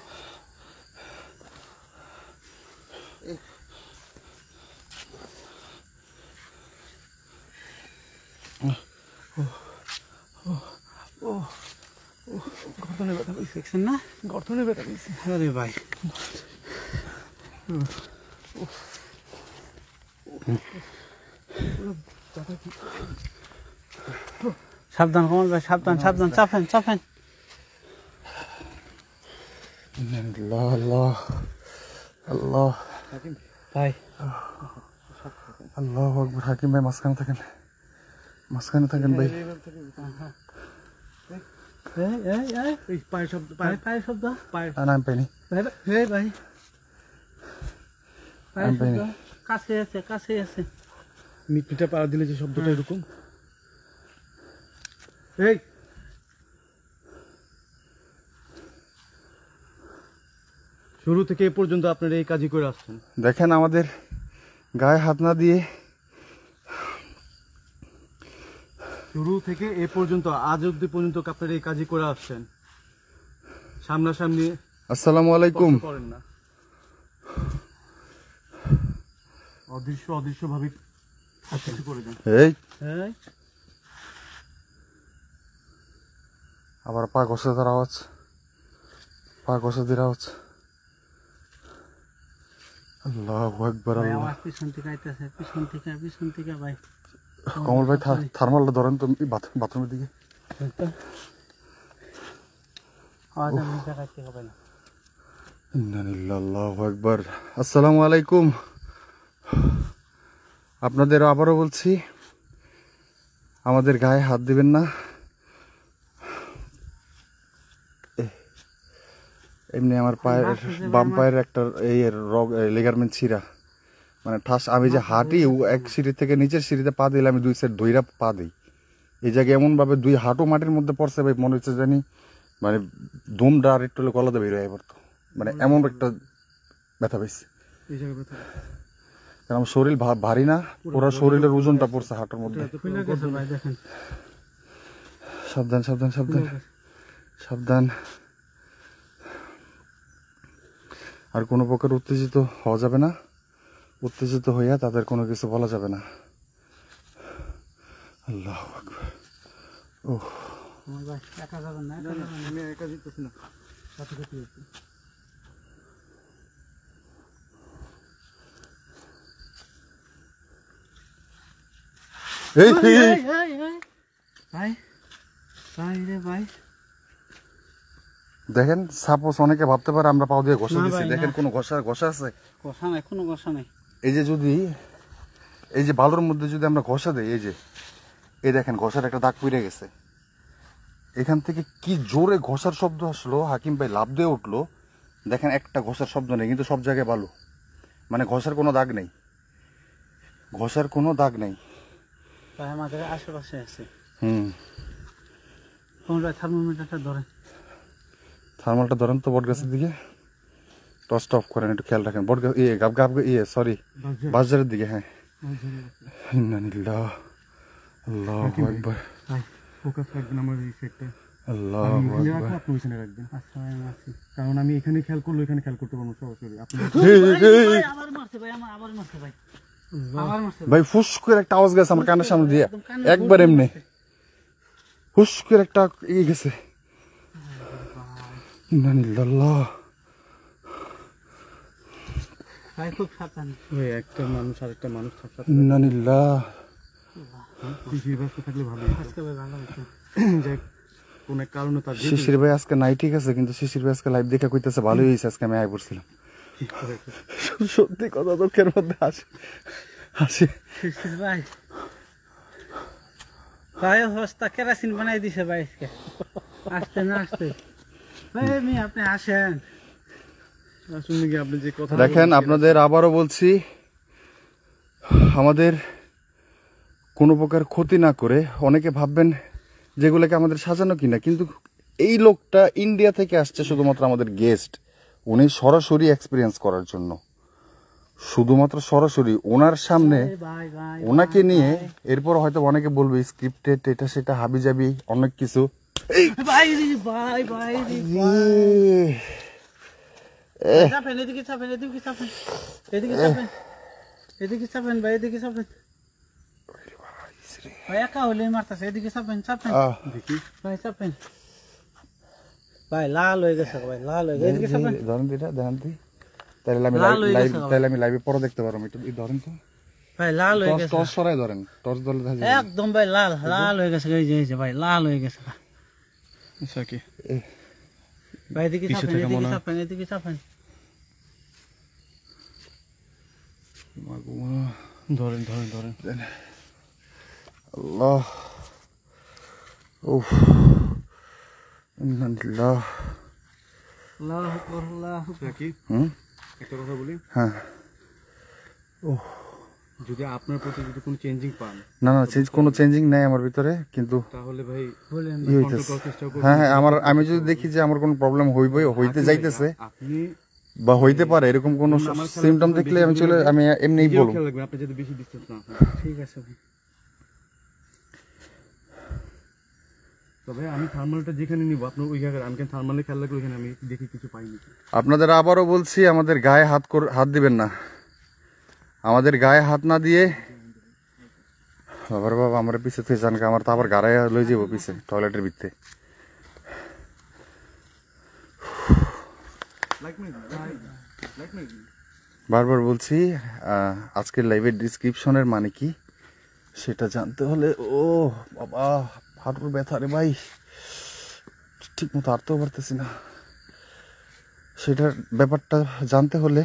গর্দনে ব্যথা পেয়েছি, দেখছেন না? গর্দনে ব্যথা পেয়েছি। আরে ভাই, সাবধান কমল ভাই, সাবধান সাবধান, চাপেন চাপেন। আল্লাহ আল্লাহ আল্লাহ ভাই আল্লাহ আকবার। হাকিম ভাই মাঝখানে থাকেন, মাঝখানে থাকেন ভাই। এই পায়ের শব্দ, পায়ের শব্দ, পায়ের না আমি পাইনি, ভাই ভাই পায়ের আমি পাইনি। শব্দ, কাছে আছে কাছে আছে। মিটমিটা পা দিলে যে শব্দটা এরকম। এই শুরু থেকে এ পর্যন্ত আপনারা এই কাজই করে আসছেন। দেখেন আমাদের গায়ে হাত না দিয়ে, শুরু থেকে এ পর্যন্ত আজ অব্দি পর্যন্ত আপনারা এই কাজই করে আসছেন। সামনাসামনি আসসালামু আলাইকুম। কষ্ট করেন না, অদৃশ্য ভাবে কিছু করে দেন। এই এই আবার পা ঘষাদের আওয়াজ, পা ঘষাদের আওয়াজ। আল্লাহু আকবার ভাই, আল্লাহ। আওয়াজ পিছন থেকে আইতেছে, পিছন থেকে ভাই। কমল ভাই থার্মালটা ধরেন তো বাথরুমের দিকে। আওয়াজ আমি দেখাইতে হবে না। ইন্না লিল্লাহি আল্লাহু আকবার। আসসালামু আলাইকুম। আপনাদের আবারও বলছি, আমাদের গায়ে হাত দিবেন না। এমনি আমার পায়ের, বাম পায়ের একটা এই লিগারমেন্ট ছিঁড়া, মানে ঠাস। আমি যে হাঁটি এক সিঁড়ি থেকে নিচের সিঁড়িতে পা দিলে আমি দুই সাইড ধইরা পা দিই। এই জায়গায় এমন ভাবে দুই হাঁটু মাটির মধ্যে পড়ছে ভাই, মনে হচ্ছে জানি মানে ধুমটা আর একটু গলাতে বের হয়ে পড়তো, মানে এমন একটা ব্যথা পেয়েছি। এই জায়গায় ব্যথা কারণ আমার শরীর ভারী না, পুরো শরীরের ওজনটা পড়ছে হাঁটুর মধ্যে। খুলে গেছে ভাই, দেখেন। সাবধান সাবধান সাবধান সাবধান। আর কোনো প্রকার উত্তেজিত হওয়া যাবে না, উত্তেজিত হইয়া তাদের কোনো কিছু বলা যাবে না। আল্লাহু আকবার। ওহ আমার ভাই একা যাবেন না, একা যাবেন না। আমি একা জিততেছি না, সাথে সাথে হচ্ছে। এই এই, এই, এই। ভাই ভাই রে ভাই, দেখেন, সাপোজ অনেকে ভাবতে পারে আমরা পাও দিয়ে ঘষা না দিচ্ছি। ভাই, দেখেন না। কোনো ঘষা আছে? কষা নাই, কোনো কষা নাই। এই যে যদি এই যে বালুর মধ্যে যদি আমরা ঘষা দেই, এই যে এই দেখেন ঘষার একটা দাগ পড়ে গেছে। এখান থেকে কি জোরে ঘষার শব্দ আসলো, হাকিম ভাই লাফ দিয়ে উঠলো। দেখেন একটা ঘষার শব্দ নেই, কিন্তু সব জায়গায় বালু, মানে ঘষার কোনো দাগ নেই, ঘষার কোনো দাগ নেই। ভাই আমাদের আশেপাশে আছে। হুম, তোমার ভাই থার্মোমিটারটা ধরেন। থার্মালটা ধরেন তো বট গাছের দিকে, টর্চটা অফ করেন, একটু খেয়াল রাখেন। বট গাছ সরি বাজারের দিকে। হ্যাঁ, ইন্না লিল্লাহ, আল্লাহু আকবার, ভাই ফোকাস রাখবেন আমার এই সাইডটা। আল্লাহু আমি এখানে আকবার। রাখবো, আপনি ওইখানে রাখবেন। আচ্ছা ভাই, আমি আছি। কারণ আমি এখানে খেয়াল করলে এখানে খেয়াল করতে পারবো সরাসরি। আপনি ভাই, আবার মারছে ভাই, আবার মারছে ভাই, আবার মারছে ভাই। ভাই ফুস করে একটা আওয়াজ গেছে আমার কানের সামনে দিয়ে, একদম কানে একবার ধরে এমনি মারছে। হুস করে একটা ইয়ে গেছে। ইন্না লিল্লাহ। ভাই খুব সাবধান। ওই একটা মানুষ আর একটা মানুষ থাকতে ইন্না লিল্লাহ। শিশির ব্যস্ত থাকলে ভালো আজকে ভাই ভালো হয়েছে। যে কোন এক কারণে তার শিশির ভাই আজকে নাই, ঠিক আছে, কিন্তু শিশির ভাই আজকে লাইভ দেখে কইতেছে ভালোই হয়েছে আজকে আমি আয় পড়ছিলাম। সত্যি কথা তোর মধ্যে হাসি। শিশির ভাই, ভাই হস্তা কেরাসিন বানাই দিছে ভাই আজকে। আসতে না আসতে ভাই, আমি আপনি আসেন। আসলে কি আপনি যে কথা দেখেন, আপনাদের আবারও বলছি, আমাদের কোনো প্রকার ক্ষতি না করে, অনেকে ভাববেন যেগুলোকে আমাদের সাজানো কিনা, কিন্তু এই লোকটা ইন্ডিয়া থেকে আসছে শুধুমাত্র আমাদের গেস্ট, উনি সরাসরি এক্সপিরিয়েন্স করার জন্য, শুধুমাত্র সরাসরি ওনার সামনে ভাই ভাই ওনাকে নিয়ে এরপর হয়তো অনেকে বলবে স্ক্রিপ্টেড এটা সেটা হাবিজাবি অনেক কিছু। ভাই ভাই ভাই চাপেন এদিকে চাপেন এদিকে চাপেন এদিকে চাপেন এদিকে চাপেন ভাই এদিকে চাপেন ভাই একা হলে মারতেছে এদিকে চাপেন চাপেন দেখি ভাই চাপেন ভাই লাল হয়ে গেছে ভাই লাল হয়ে গেছে এদিকে চাপেন ধরেন দিটা দেখান দি, তাহলে আমি লাল হয়ে লাইভ গেছে তাহলে আমি লাইভে পরে দেখতে পারবো। একটু ধরেন তো, ভাই লাল হয়ে গেছে টর্চ সরাই ধরেন, টর্চ ধরলে দেখা যাবে। একদম ভাই লাল লাল হয়ে গেছে এই যে ভাই লাল হয়ে গেছে সাকি ভাই এদিকে পিছু চাপেন থেকে এদিকে মনে হয়। চাপেন এদিকে চাপেন ধরেন ধরেন ধরেন আল্লাহ, উফ, ইন্নালিল্লাহ। আল্লাহু আকবার আল্লাহু আকবার সাকি হুম, একটা কথা বলি, হ্যাঁ, যদি আপনার প্রতি যদি কোনো চেঞ্জিং পান না না কোনো চেঞ্জিং নাই আমার ভিতরে, কিন্তু তাহলে ভাই বলেন ই হইতেছে। করার চেষ্টা করবেন। হ্যাঁ হ্যাঁ, আমি যদি দেখি যে আমার কোনো প্রবলেম হইতে যাইতেছে আপনি বা হইতে পারে এরকম কোনো আমার খেয়াল সিমটম রাখবেন, দেখলে বেশি আমি এমনিই নিজেও বলবো। খেয়াল রাখবেন, আপনি যদি বেশি ডিস্টেন্স না হন। ঠিক আছে ভাই তবে আমি থার্মালটা যেখানে নিব আপনার ওই জায়গায় আমি থার্মালে খেয়াল রাখলে ওইখানে আমি দেখি কিছু পাইনি। আপনাদের আবারও বলছি, আমাদের গায়ে হাত দিবেন না, আমাদের গায়ে হাত না দিয়ে। বাবার বাবা আমার পিছে থেকে জানকে আমার তো আবার গাড়ায় লই যাবো পিছে টয়লেটের ভিতরে। বারবার বলছি, আজকের লাইভের ডিসক্রিপশনের মানে কি সেটা জানতে হলে, ও বাবা হাঁটুর ব্যথা রে ভাই, ঠিক মতো হাঁটতেও পারতেছি না। সেটার ব্যাপারটা জানতে হলে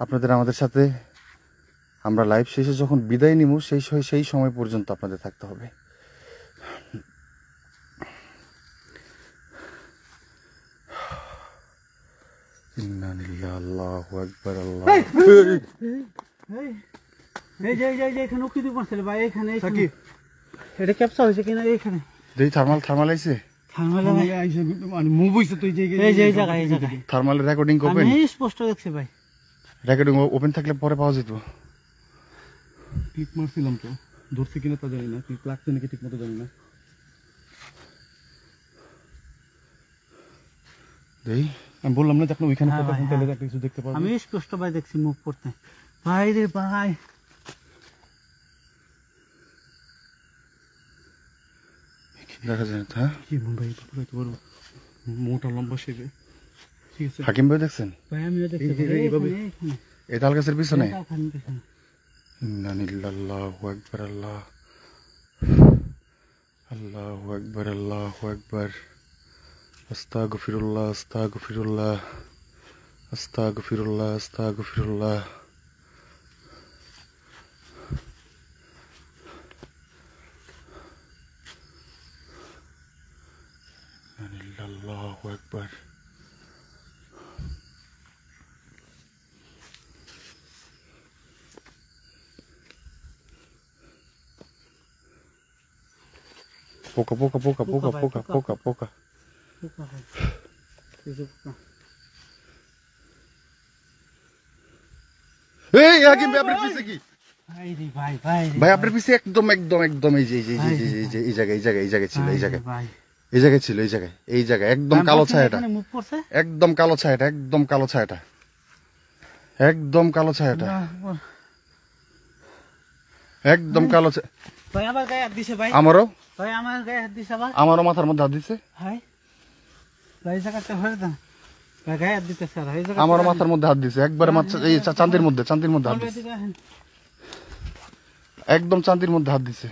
আপনাদের আমাদের সাথে আমরা লাইভ শেষে যখন বিদায় নিব সেই সময় পর্যন্ত আপনাদের থাকতে হবে। আল্লাহু আকবার আল্লাহ। এই যে এখানে উকি দিব আসলে ভাই এখানে সাকি এটা ক্যাপচা হয়েছে কিনা এইখানে দেই থার্মাল আইছে, মানে মুভ হইছে তো এই এই যে এই জায়গায় থার্মাল রেকর্ডিং করবেন, আমি স্পষ্ট দেখছি ভাই রেকর্ডিং ওপেন থাকলে পরে পাওয়া যেত। ক্লিক মারছিলাম তো, ধরছে কিনা তা জানি না, ক্লিক লাগছে নাকি ঠিক মতো জানি না। দেই আমি বললাম না যে আপনি ওইখানে হ্যাঁ কথা ভাই, শুনতে হলে একটা কিছু দেখতে পারবেন। আমি স্পষ্ট ভাই দেখছি মুভ করতে। ভাই রে ভাই দেখা যায় না। হ্যাঁ, কি মন ভাই বাবা তো বড় মোটা লম্বা শেপে, ঠিক আছে। হাকিম ভাই দেখছেন ভাই আমিও দেখছি এই যে এইভাবে। এই তাল গাছের পিছনে। এখানে আল্লাহু আকবার আল্লাহ, আল্লাহু আকবার আল্লাহু আকবার, আস্তাগফিরুল্লাহ আস্তাগফিরুল্লাহ আস্তাগফিরুল্লাহ আস্তাগফিরুল্লাহ। আল্লাহু আকবার। পোকা পোকা পোকা পোকা পোকা পোকা পোকা। এই হাকিম ভাই আপনার পিছে কি? ভাই রে ভাই ভাই রে ভাই আপনার পিছে একদম একদম একদম এই যে এই জায়গায় ছিল, এই জায়গায় ভাই এই জায়গায় ছিল, এই জায়গায় একদম কালো ছায়াটা, এখানে মুভ করছে একদম কালো ছায়াটা, একদম কালো ছায়াটা, একদম কালো ছায়াটা, একদম কালো ছায়া। ভাই আমার গায়ে হাত দিছে ভাই আমারও ভাই আমার গায়ে হাত দিছে ভাই আমারও মাথার মধ্যে হাত দিছে, ভাই ভাই জায়গাটা হয়ে দাও ভাই গায়ে হাত দিতে স্যার এই জায়গা আমারও মাথার মধ্যে হাত দিছে, একবারে এই চাঁদের মধ্যে হাত দিছে, একদম চাঁদের মধ্যে হাত দিছে।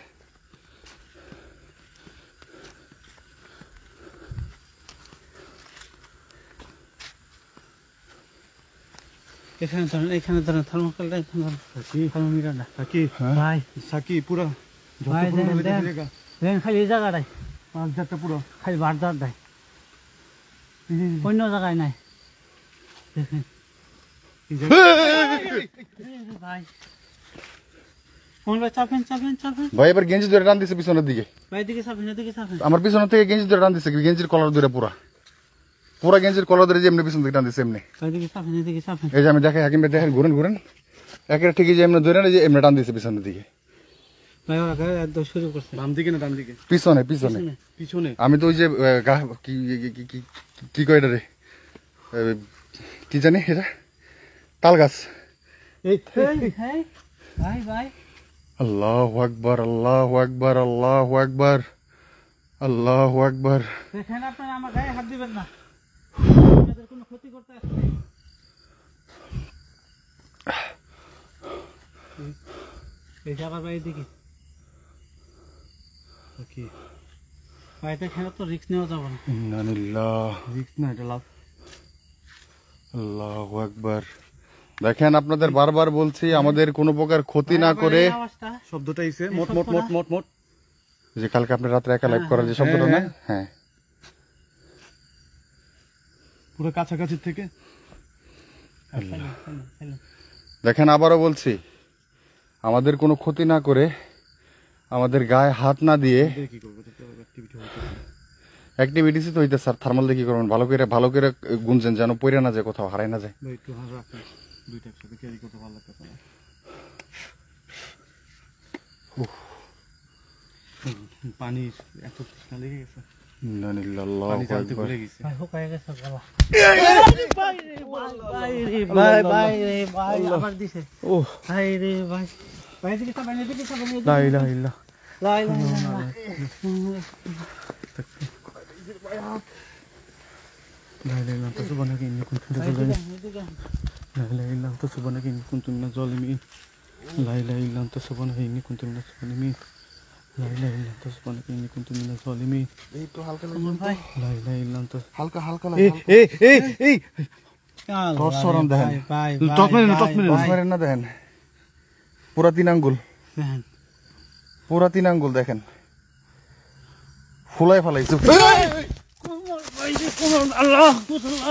এখানে ধরেন থার্মোকলটা এখানে ধরেন থার্মোমিটারটা সাকি ভাই সাকি পুরা ভাই দেন দেন খালি এই জায়গাটাই বাজারটা পুরো খালি বারদার দেয় অন্য জায়গায় নাই দেখেন ভাই ফোন ভাই চাপেন চাপেন চাপেন ভাই এবার গেঞ্জি ধরে টান দিছে পিছনের দিকে, ভাই দিকে চাপেন এদিকে চাপেন আমার পিছনের থেকে গেঞ্জি ধরে টান দিছে, গেঞ্জির কলার ধরে পুরা গেঞ্জির কলার ধরে যে এমনি পিছন থেকে টান দিছে এমনি। ভাই দিকে চাপেন এদিকে চাপেন এই যে আমি দেখাই, হাকিম ভাই দেখেন, ঘুরেন ঘুরেন, একের ঠিকই যে এমনি ধরে না, যে এমনি টান দিছে পিছনের দিকে। ভাই ওরা গায়ে একদম শুরু করছে বাম দিকে না ডান দিকে? পিছনে পিছনে। পিছনে। আমি তো ওই যে কি কয় এটা রে, কি জানি এটা, তাল গাছ। এই ভাই ভাই আল্লাহু আকবার, আল্লাহু আকবার, আল্লাহু আকবার, আল্লাহু আকবার। দেখেন আপনারা আমার গায়ে হাত দিবেন না, আপনাদের কোনো ক্ষতি করতে আসবে এই যে আবার ভাই দিকে ওকে। ভাই দেখেন তো রিস্ক নেওয়া যাবে না। ইন্না লিল্লাহ, রিস্ক না এটা, লাভ। আল্লাহু আকবার। দেখেন আপনাদের বারবার বলছি আমাদের কোনো প্রকার ক্ষতি না করে, এই আওয়াজটা শব্দটা আইছে মোট মোট মোট মোট মোট। যে কালকে আপনি রাত্রে একা লাইভ করার যে শব্দটা না, হ্যাঁ পুরো কাছাকাছি থেকে। দেখেন আবারও বলছি, আমাদের কোনো ক্ষতি না করে, আমাদের গায়ে হাত না দিয়ে, এদের কি করবো, এটা তো অ্যাক্টিভিটি হইতেছে। অ্যাক্টিভিটিস তো হইতে স্যার, থার্মাল দিয়ে কি করবেন, ভালো করে গুনছেন যেন পড়ে না যায়, কোথাও হারাই না যায়। ভাই একটু হাত রাখেন, দুইটা একসাথে ক্যারি করতে ভালো লাগতেছে না। পানির এত তৃষ্ণা লেগে গেছে, ইন্না লিল্লাহ, আল্লাহু পানি জানতে আকবার। ভুলে গেছি। ভাই হুকায় গেছে গলা ভাই রে ভাই আবার দিছে ও ভাই রে ভাই ভাই দিকে চাপেন এদিকে চাপেন লা ইলাহা ইল্লাল্লাহ। লা ইলাহা ইল্লাল্লাহ لا إله إلا أنت سبحانك إني كنت من الظالمين. لا إله إلا أنت سبحانك إني كنت من الظالمين. لا إله إلا أنت سبحانك إني كنت من الظالمين. لا إله إلا أنت سبحانك إني كنت من الظالمين. এই তো হালকা ভাই لا إله إلا أنت. হালকা হালকা এই টর্চ সরান দেখেন, ভাই টস মেরেন না, টস মেরেন না। টর্চ মারেন না দেখেন, পুরা 3 আঙ্গুল, দেখেন পুরা 3 আঙ্গুল দেখেন ফুলাই ফেলাইছে। ভাই রে কোমর আল্লাহ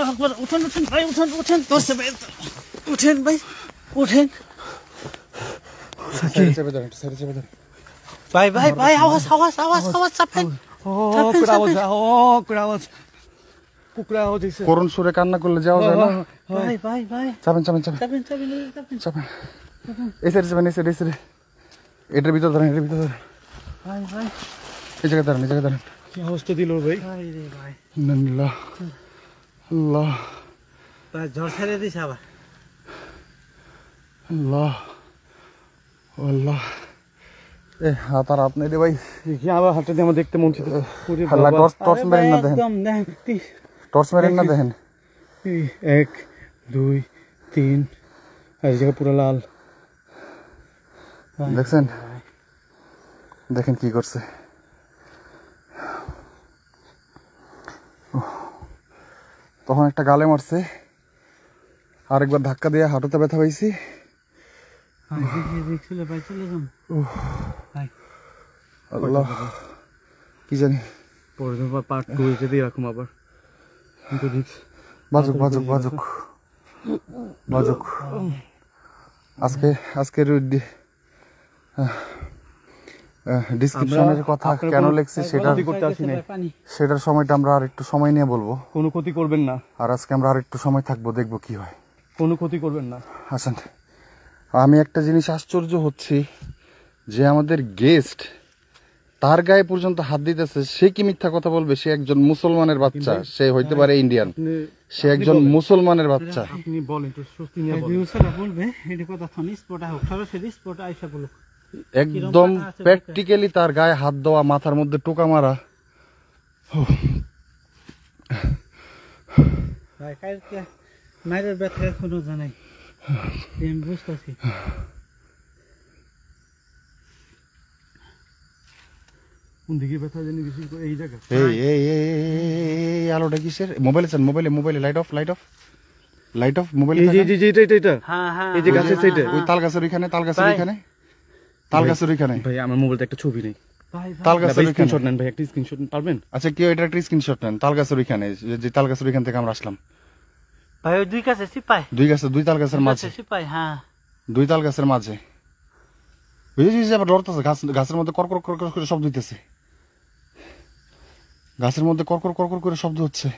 আকবার উঠেন উঠেন ভাই উঠেন উঠেন ধরছে ভাই উঠেন ভাই উঠেন সাইডে চেপে ধরেন, সাইডে চেপে ধরেন। ভাই ভাই ভাই আওয়াজ আওয়াজ আওয়াজ আওয়াজ চাপেন কুকুরা আওয়াজ, কুকুরা আওয়াজ, কুকুরা আওয়াজ হইছে। করুণ সুরে কান্না করলে যাওয়া যায় না। ভাই ভাই ভাই চাপেন চাপেন চাপেন চাপেন চাপেন চাপেন চাপেন, এই সাইডে চাপেন, এই সাইডে, এটার ভিতর ধরেন, এটার ভিতর ধরেন, ভাই ভাই এই জায়গায় ধরেন, এই জায়গায় ধরেন। কি অবস্থা দিল ভাই? ভাই রে ভাই আল্লাহ আল্লাহ ভাই ঝড় ছেড়ে দিছে আবার আল্লাহ আল্লাহ। এ হাত আর হাত নেই রে ভাই, দেখি আবার হাতটা দিয়ে আমার দেখতে মন চাইছে। ওরে আল্লাহ, বাবা। টর্চ মেরেন না দেখেন, একদম দেখেন টর্চ মেরেন না দেখেন। 1 2 3 আর এই জায়গা পুরো লাল। দেখছেন, দেখেন কি করছে। তখন একটা গালে মারছে, আরেকবার ধাক্কা দিয়ে হাঁটুতে ব্যথা পাইছি। দেখছিল ভাই চলে যান ভাই আল্লাহ কি জানি, পরে তো পার্ট 2 এসে দিয়ে রাখুম আবার। কিন্তু রিক্স বাজুক বাজুক বাজুক বাজুক। আজকের ডিসক্রিপশনের কথা কেন লিখছি সেটার সময়টা আমরা আর একটু সময় নিয়ে বলবো। কোনো ক্ষতি করবেন না, আর আজকে আমরা আর একটু সময় থাকবো, দেখবো কি হয়। কোনো ক্ষতি করবেন না। আসেন, আমি একটা জিনিস আশ্চর্য হচ্ছি যে আমাদের গেস্ট তার গায়ে পর্যন্ত হাত দিতেছে, সে কি মিথ্যা কথা বলবে? সে একজন মুসলমানের বাচ্চা, সে হইতে পারে ইন্ডিয়ান, সে একজন মুসলমানের বাচ্চা। আপনি বলেন তো, স্বস্তি নিয়ে বলেন। ভিউসাররা বলবে এটা কথা ফোন স্পট হোক, সরাসরি স্পট আইসা বলুক একদম প্র্যাকটিক্যালি তার গায়ে হাত দেওয়া, মাথার মধ্যে টোকা মারা। ভাই কালকে মায়ের ব্যথা এখনো জানাই, আমি বুঝতেছি। কোন দিকে ব্যথা জানি বেশি করে? এই জায়গা। এই এই এই এই আলোটা কিসের? মোবাইলে চান, মোবাইলে light off, light off, light off মোবাইলে। এই যে এটা হ্যাঁ হ্যাঁ এই যে গাছের সাইডে, ওই তাল গাছের ওইখানে, তাল গাছের ওইখানে, তাল গাছের ওইখানে। ভাই আমার মোবাইলতে একটা ছবি নেই। ভাই তাল গাছের ওইখানে। স্ক্রিনশট নেন ভাই, একটা স্ক্রিনশট পারবেন? আচ্ছা, কেউ এটা একটা স্ক্রিনশট নেন, তাল গাছের ওইখানে, যে তাল গাছের ওইখান থেকে আমরা আসলাম। ভাই ওই দুই কাছে সিপাই, দুই তাল গাছের মাঝে, সিপাই হ্যাঁ। 2 তাল গাছের মাঝে। ওই যে আবার লড়তেছে, গাছের মধ্যে কর কর কর কর করে শব্দ হইতেছে, গাছের মধ্যে কর কর কর কর করে শব্দ হচ্ছে।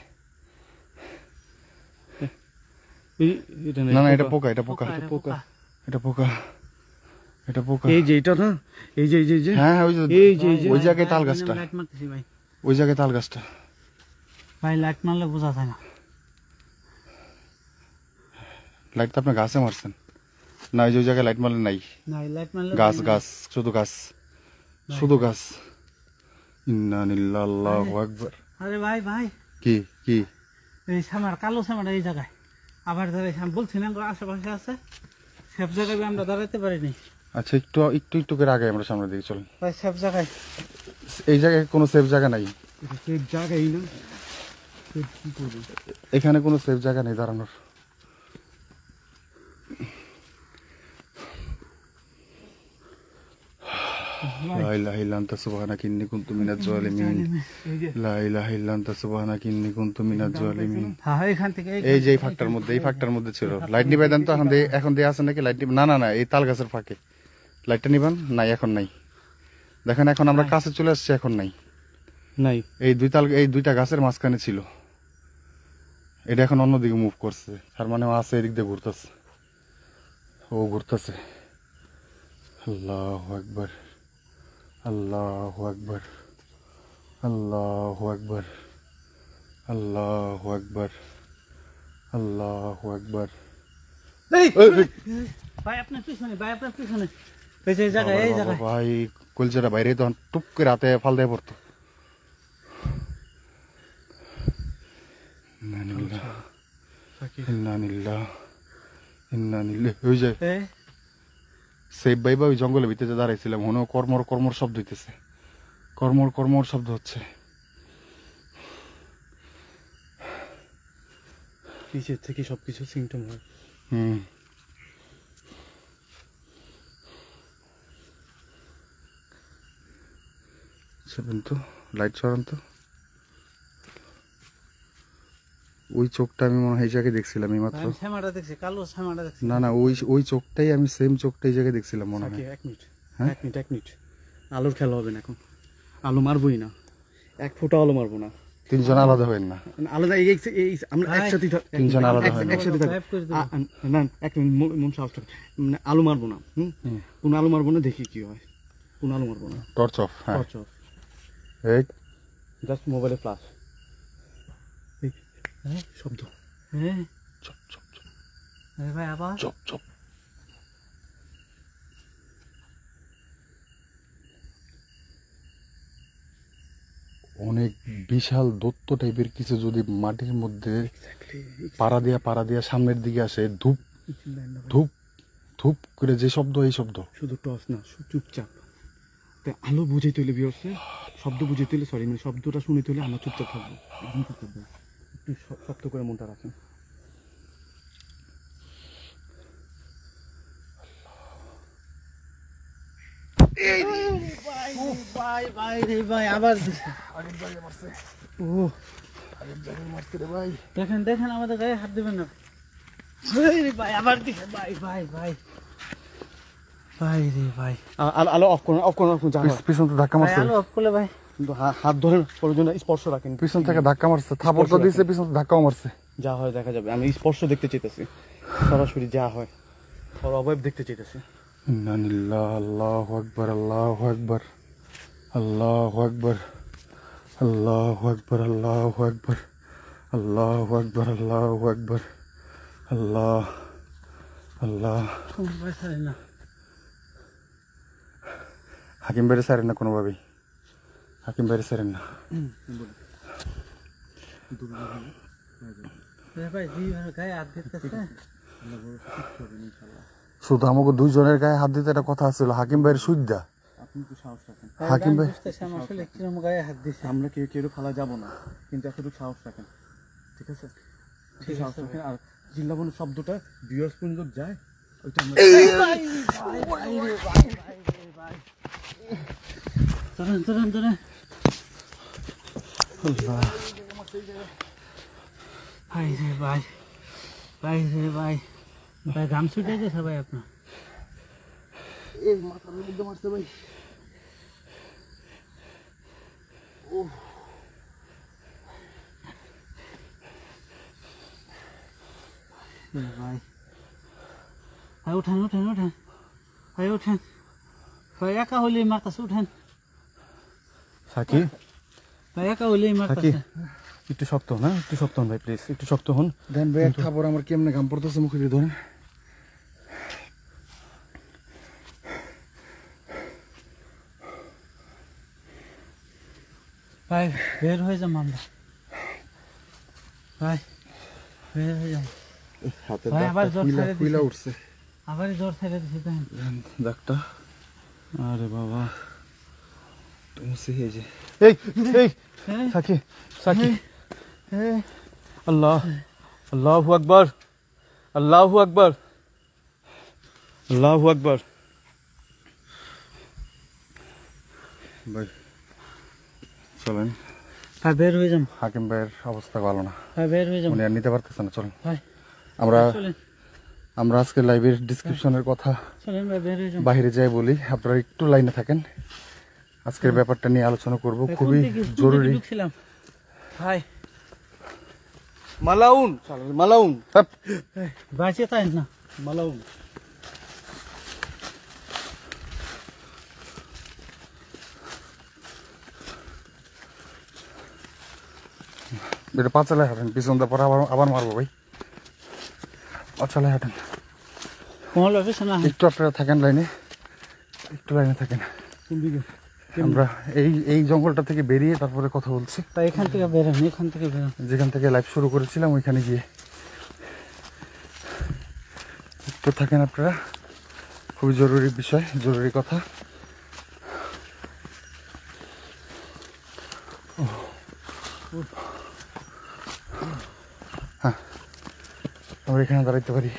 এটা না না, এটা পোকা, এটা পোকা, এটা পোকা। এটা পোকা, এটা পোকা। এই যে এটা না, এই যে এই যে হ্যাঁ হ্যাঁ, ওই যে ওই জায়গায় তাল গাছটা, লাইট মারতেছি ভাই। ওই জায়গায় তাল গাছটা। ভাই লাইট মারলে বোঝা যায় না। লাইট তো আপনি গাছে মারছেন না, ওই যে ওই জায়গায় লাইট মারলে নাই, না লাইট মারলে গাছ গাছ, শুধু গাছ, শুধু গাছ। ইন্না লিল্লাহি আল্লাহু আকবার। আরে ভাই ভাই, কি কি এই সামার কালো সামার এই জায়গায় আবার দাঁড়াইছে। আমি বলছি না আশেপাশে আছে, সব জায়গায় আমরা দাঁড়াতে পারিনি আচ্ছা, একটু একটু একটু করে আগে আমরা সামনের দিকে চলুন। ভাই। সব জায়গায় এই জায়গায় কোনো সেফ জায়গা নাই, সেফ জায়গাই না। কি করবো? এখানে কোনো সেফ জায়গা নেই দাঁড়ানোর। লা ইলাহা ইল্লা আনতা সুবহানাকা ইন্নী কুনতু মিনাজ জালিমিন। লা ইলাহা ইল্লা আনতা সুবহানাকা ইন্নী কুনতু মিনাজ জালিমিন। হ্যাঁ এখান থেকে এই যে এই ফাঁকটার মধ্যে, এই ফাঁকটার মধ্যে ছিল। লাইট নিবাই দেন তো, এখন দিয়ে আছে নাকি লাইট? না না না, এই তাল গাছের ফাঁকে লাইটটা নিবান। নাই, এখন নাই। দেখেন এখন আমরা কাছে চলে আসছি, এখন নাই। নাই, এই দুইটা গাছের মাঝখানে ছিল, এটা এখন অন্যদিকে মুভ করছে। তার মানে ও আছে, এদিক দিয়ে ঘুরতেছে, ও ঘুরতেছে। আল্লাহু আকবার, আল্লাহু আকবার, আল্লাহু আকবার, আল্লাহু আকবার, আল্লাহু আকবার। এই, এই, এই, ভাই আপনার পিছনে, ভাই আপনার পিছনে, এই যে এই জায়গায়, এই বাবা, জায়গায়। ভাই কলজাটা বাইরে তখন টুপ করে হাতে ফাল দিয়ে পড়তো। ইন্নানিল্লাহ, ইন্নানিল্লাহ, ইন্নানিল্লাহ। ওই যে এই, সেফ ভাই বা ওই জঙ্গলের ভিতরে দাঁড়াইছিলাম, মনে হয় কর্মর কর্মর শব্দ হইতেছে, কর্মর কর্মর শব্দ হচ্ছে। নিচের থেকে সবকিছু সিমটম হয়। হুম, সেবেন তো লাইট সরান তো। ওই চোখটা আমি মনে হয় এই জায়গায় দেখছিলাম এই মাত্র। আমি শ্যামাটা দেখছি, কালো শ্যামাটা দেখছি। না না, ওই চোখটাই, আমি সেম চোখটা এই জায়গায় দেখছিলাম মনে হয়। এক মিনিট, হ্যাঁ? এক মিনিট। আলোর খেলা হবে না এখন, আলো মারবই না, এক ফোঁটা আলো মারবো না। তিনজন আলাদা হবেন না, আলাদা আমরা ভাই, একসাথে তিনজন আলাদা হয় না। একসাথে থাকবো। গায়েব করে দিবো। না এক মিনিট, মন সাহস থাকে। মানে আলো মারবো না, কোনো আলো মারবো না, দেখি কি হয়। কোনো আলো মারবো না, টর্চ অফ। হ্যাঁ, টর্চ অফ, এই জাস্ট মোবাইলে ফ্লাশ। শব্দ, হ্যাঁ, চপ চপ চপ আরে ভাই আবার চপ চপ। অনেক বিশাল দত্ত টাইপের কিছু যদি মাটির মধ্যে পাড়া দিয়া সামনের দিকে আসে, ধূপ ধূপ ধূপ করে যে শব্দ, এই শব্দ। শুধু টর্চ না, চুপচাপ। তাই আলো বুঝাইতে হলে বিয়সে, শব্দ বুঝাইতে হলে, সরি মানে শব্দটা শুনিতে হলে আমরা চুপচাপ থাকবো, একদম চুপ থাকবো। একটু শক্ত করে মনটা রাখেন। ভাই ভাই রে ভাই আবার দিছে। ও দেখেন দেখেন, আমাদের গায়ে হাত দিবেন না। এই রে ভাই আবার দিছে। ভাই ভাই ভাই ভাই রে ভাই, আলো অফ করুন, অফ করুন, অফ করুন, যা হয়। পিছন থেকে ধাক্কা ভাই মারছে, আলো অফ করলে ভাই। কিন্তু হাত ধরে প্রয়োজন স্পর্শ রাখেন। পিছন থেকে ধাক্কা মারছে, থাপড় তো দিছে, পিছন থেকে ধাক্কাও মারছে। যা হয় দেখা যাবে, আমি স্পর্শ দেখতে চাইতেছি, সরাসরি যা হয় ওর অবয়ব দেখতে চাইতেছি। ইন্নানিল্লাহ, আল্লাহু আকবার, আল্লাহু আকবার, আল্লাহু আকবার, আল্লাহু আকবার, আল্লাহু আকবার, আল্লাহু আকবার, আল্লাহু আকবার, আল্লাহ আল্লাহ। ভাই ছাড়েন না। হাকিম বাইরে ছাড়েন না কোনোভাবেই, হাকিম বাইরে ছাড়েন না। ভাই জি গায়ে হাত দিতেছে। শুধু আমাকে দুইজনের গায়ে হাত দিতে একটা কথা ছিল, হাকিম ভাইয়ের সুইদা। আপনি একটু সাহস রাখেন। হাকিম ভাই, বুঝতেছি আমার আসলে কিরম গায়ে হাত দিছে। আমরা কেউ ফালা যাবো না, কিন্তু এতটুকু সাহস রাখেন, ঠিক আছে? ঠিক সাহস আছে রাখেন। আর জিল্লাবনের শব্দটা বিয়ার্স পর্যন্ত যায়, ওইটা আমরা চলেন চলেন চলেন। ভাই রে ভাই, ভাই রে ভাই, ভাই ঘাম ছুটে গেছে ভাই আপনার। এই মাথার মধ্যে মারছে ভাই। ভাই ভাই উঠেন উঠেন উঠেন ভাই উঠেন ভাই একা হলে মারতাছে উঠেন সাকি ভাই একা হলে সাকি মারতাছে একটু শক্ত হন, হ্যাঁ একটু শক্ত হন ভাই প্লিজ, একটু শক্ত হন। দেন ভাই এক খাবার আমার কেমনে ঘাম পড়তেছে মুখে দিয়ে ধরেন। ভাই বের হয়ে যাম আমরা ভাই বের হয়ে যাম হাতে ভাই, আবার জ্বর ছেড়ে ফুইলা দিছে। উঠছে আবার জ্বর ছেড়ে দিছে দেখেন দাগটা। আরে বাবা, মুছে এই যে এই এই হ্যাঁ সাকি সাকি হ্যাঁ আল্লাহ, আল্লাহু আকবার, আল্লাহু আকবার, আল্লাহু আকবার। ভাই চলেন, ভাই বের হয়ে যাম হাকিম ভাইয়ের অবস্থা ভালো না, ভাই বের হয়ে যাম উনি আর নিতে পারতেছে না। চলেন ভাই আমরা চলেন আমরা আজকে লাইভের ডিসক্রিপশনের কথা চলেন ভাই বের হয়ে যাম বাইরে যাই বলি, আপনারা একটু লাইনে থাকেন। আজকের ব্যাপারটা নিয়ে আলোচনা করব, ভাই, খুবই কোন দিকে জরুরি। ঢুকছিলাম ভাই মালাউন মালাউন বাঁচে তাই না মালাউন। এটা পাঁচালে হাঁটেন, পিছন দিয়ে পরে আবার আবার মারবো ভাই। পাঁচালে হাঁটেন, কমল হবে শোনা একটু আপনারা থাকেন লাইনে, একটু লাইনে থাকেন। কোন দিকে? আমরা এই জঙ্গলটা থেকে বেরিয়ে তারপরে কথা বলছি। তাই এখান থেকে বেরোন এখান থেকে বেরোন যেখান থেকে লাইভ শুরু করেছিলাম ওইখানে গিয়ে একটু থাকেন আপনারা, খুবই জরুরি বিষয়, জরুরি কথা। হ্যাঁ, আমরা এখানে দাঁড়াইতে পারি।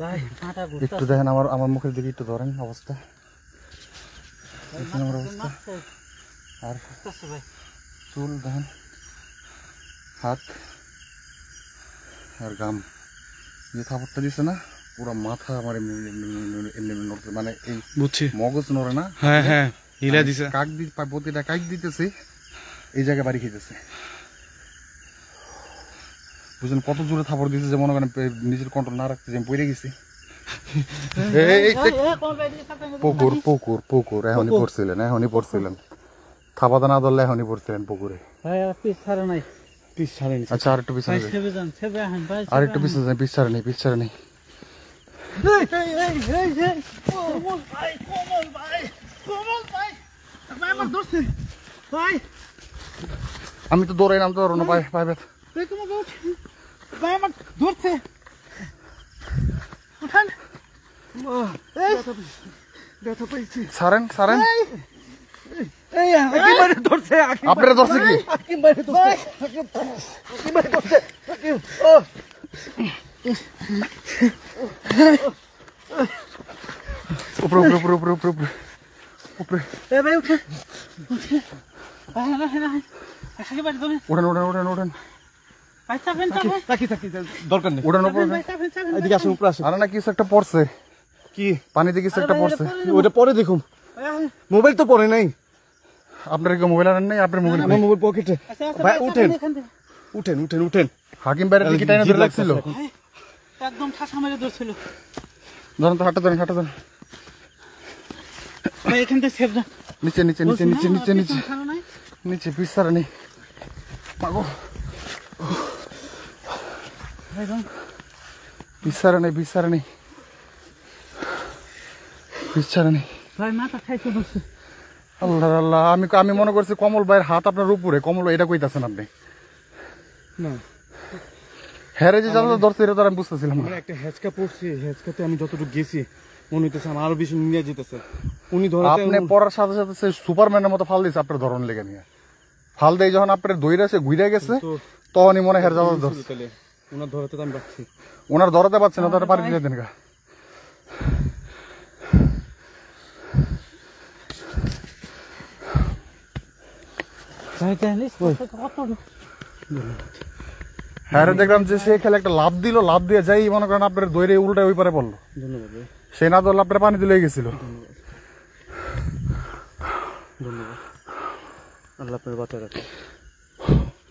ভাই মাথা একটু ঘুরতাছে দেখেন আমার আমার মুখের দিকে একটু ধরেন অবস্থা, ভাই দেখেন আমার অবস্থা। মাথা আর ঘুরতাছে ভাই চুল দেখেন, হাত আর গাম, যে থাপড়টা দিছে না পুরো মাথা আমার এমনি এমনি এমনি এমনি এমনি নড়তে, মানে এই বুঝছি, মগজ নড়ে না, হ্যাঁ হ্যাঁ হিলা দিছে। কাক প্রতিটা কাক দিতেছে এই জায়গায় বাড়ি খেতেছে। বুঝলেন কত জোরে থাপড় দিতেছে, যে মনে করেন নিজের কন্ট্রোল না রাখতে যে আমি পড়ে গেছি। পুকুর পুকুর পুকুর, এখনই পড়ছিলেন, এখনই পড়ছিলেন, থাপাতে না ধরলে এখনই পড়ছিলেন পুকুরে। ভাই আর পিছ ছাড়া নাই প্লিজ ছাড়েন। আচ্ছা আর একটু পিছনে ভাই যাই, ছেবে যান ছেবে আহেন ভাই আর একটু পিছনে যাই, পিছারে নেই, পিছারে নেই। কমল ভাই কমল ভাই কমল ভাই ভাই আমার ধরছে ভাই আমি তো দৌড়াই নাম তো না, পায়ে পায়ে ব্যথা। ভাই কমল উঠ ভাই আমার ধরছে উঠান এই ব্যথা পাইছি। সারেন সারেন, এই একেবারে ধরছে আপনারা ধরছে কি? একেবারে ধরছে একেবারে ধরছে ও উপরে উপরে উপরে উপরে উপরে উপরে উপরে এই ভাই উঠে উঠে ভাই না না একেবারে ধরে উঠেন উঠেন উঠেন উঠেন, ভাই চাপেন চাপেন থাকি থাকি, দরকার নেই। উঠেন উপরে। ভাই চাপেন চাপেন এদিকে আসুন, উপরে আসুন। আরে না কিছু একটা পড়ছে, কি পানিতে কিছু একটা পড়ছে। ওইটা পরে দেখুন, মোবাইল তো পরে নাই। আপনার কি মোবাইল আনেন নাই? আপনার মোবাইল আমার মোবাইল পকেটে। ভাই উঠেন উঠেন উঠেন উঠেন। হাকিম বাইরের দিকে টাইনা ধরে লাগছিল, একদম ঠাসা মেরে ধরছিল ধরেন তো, হাঁটা ধরেন, হাঁটা ধরেন, ভাই এখান থেকে সেভ যান নিচে নিচে নিচে নিচে নিচে নিচে নিচে, পিছারে নেই মাগো, ভাই যান পিছারে নেই, পিছারে নেই, পিছারে নেই। ভাই মাথা খাইতে বসে আল্লাহ আল্লাহ, আমি মনে করছি কমল ভাইয়ের হাত আপনার উপরে, কমল এটা কইতাছেন আপনি। না, হ্যাঁ যে জানলা ধরছে এটা তো আমি বুঝতেছিলাম না। আমার একটা হেঁচকা পড়ছে, হেঁচকাতে আমি যতটুকু গেছি মনে হইতেছে আমার আরো বেশি নিয়ে যেতেছে। উনি ধরাতে আপনি পড়ার সাথে সাথে সে সুপারম্যানের মতো ফাল দিয়েছে আপনার ধরন লেগে নিয়ে, ফাল দিয়ে যখন আপনার দইরা সে ঘুরে গেছে তখনই মনে হের যাওয়া ধরছে। তাহলে ওনার ধরাতে তো আমি রাখছি। ওনার ধরাতে পারছে না, তারা পারি দিয়ে দেন গা। ভাই জানিস কত হ্যাঁ দেখলাম যে সে খেলে একটা লাভ দিল, লাভ দিয়ে যাই মনে করেন আপনার দৈরে উল্টে ওই পারে পড়লো। ধন্যবাদ ভাই, সে না ধরলে আপনার পানি তুলে গেছিল। ধন্যবাদ। আল্লাহ আপনার বাঁচায় রাখে।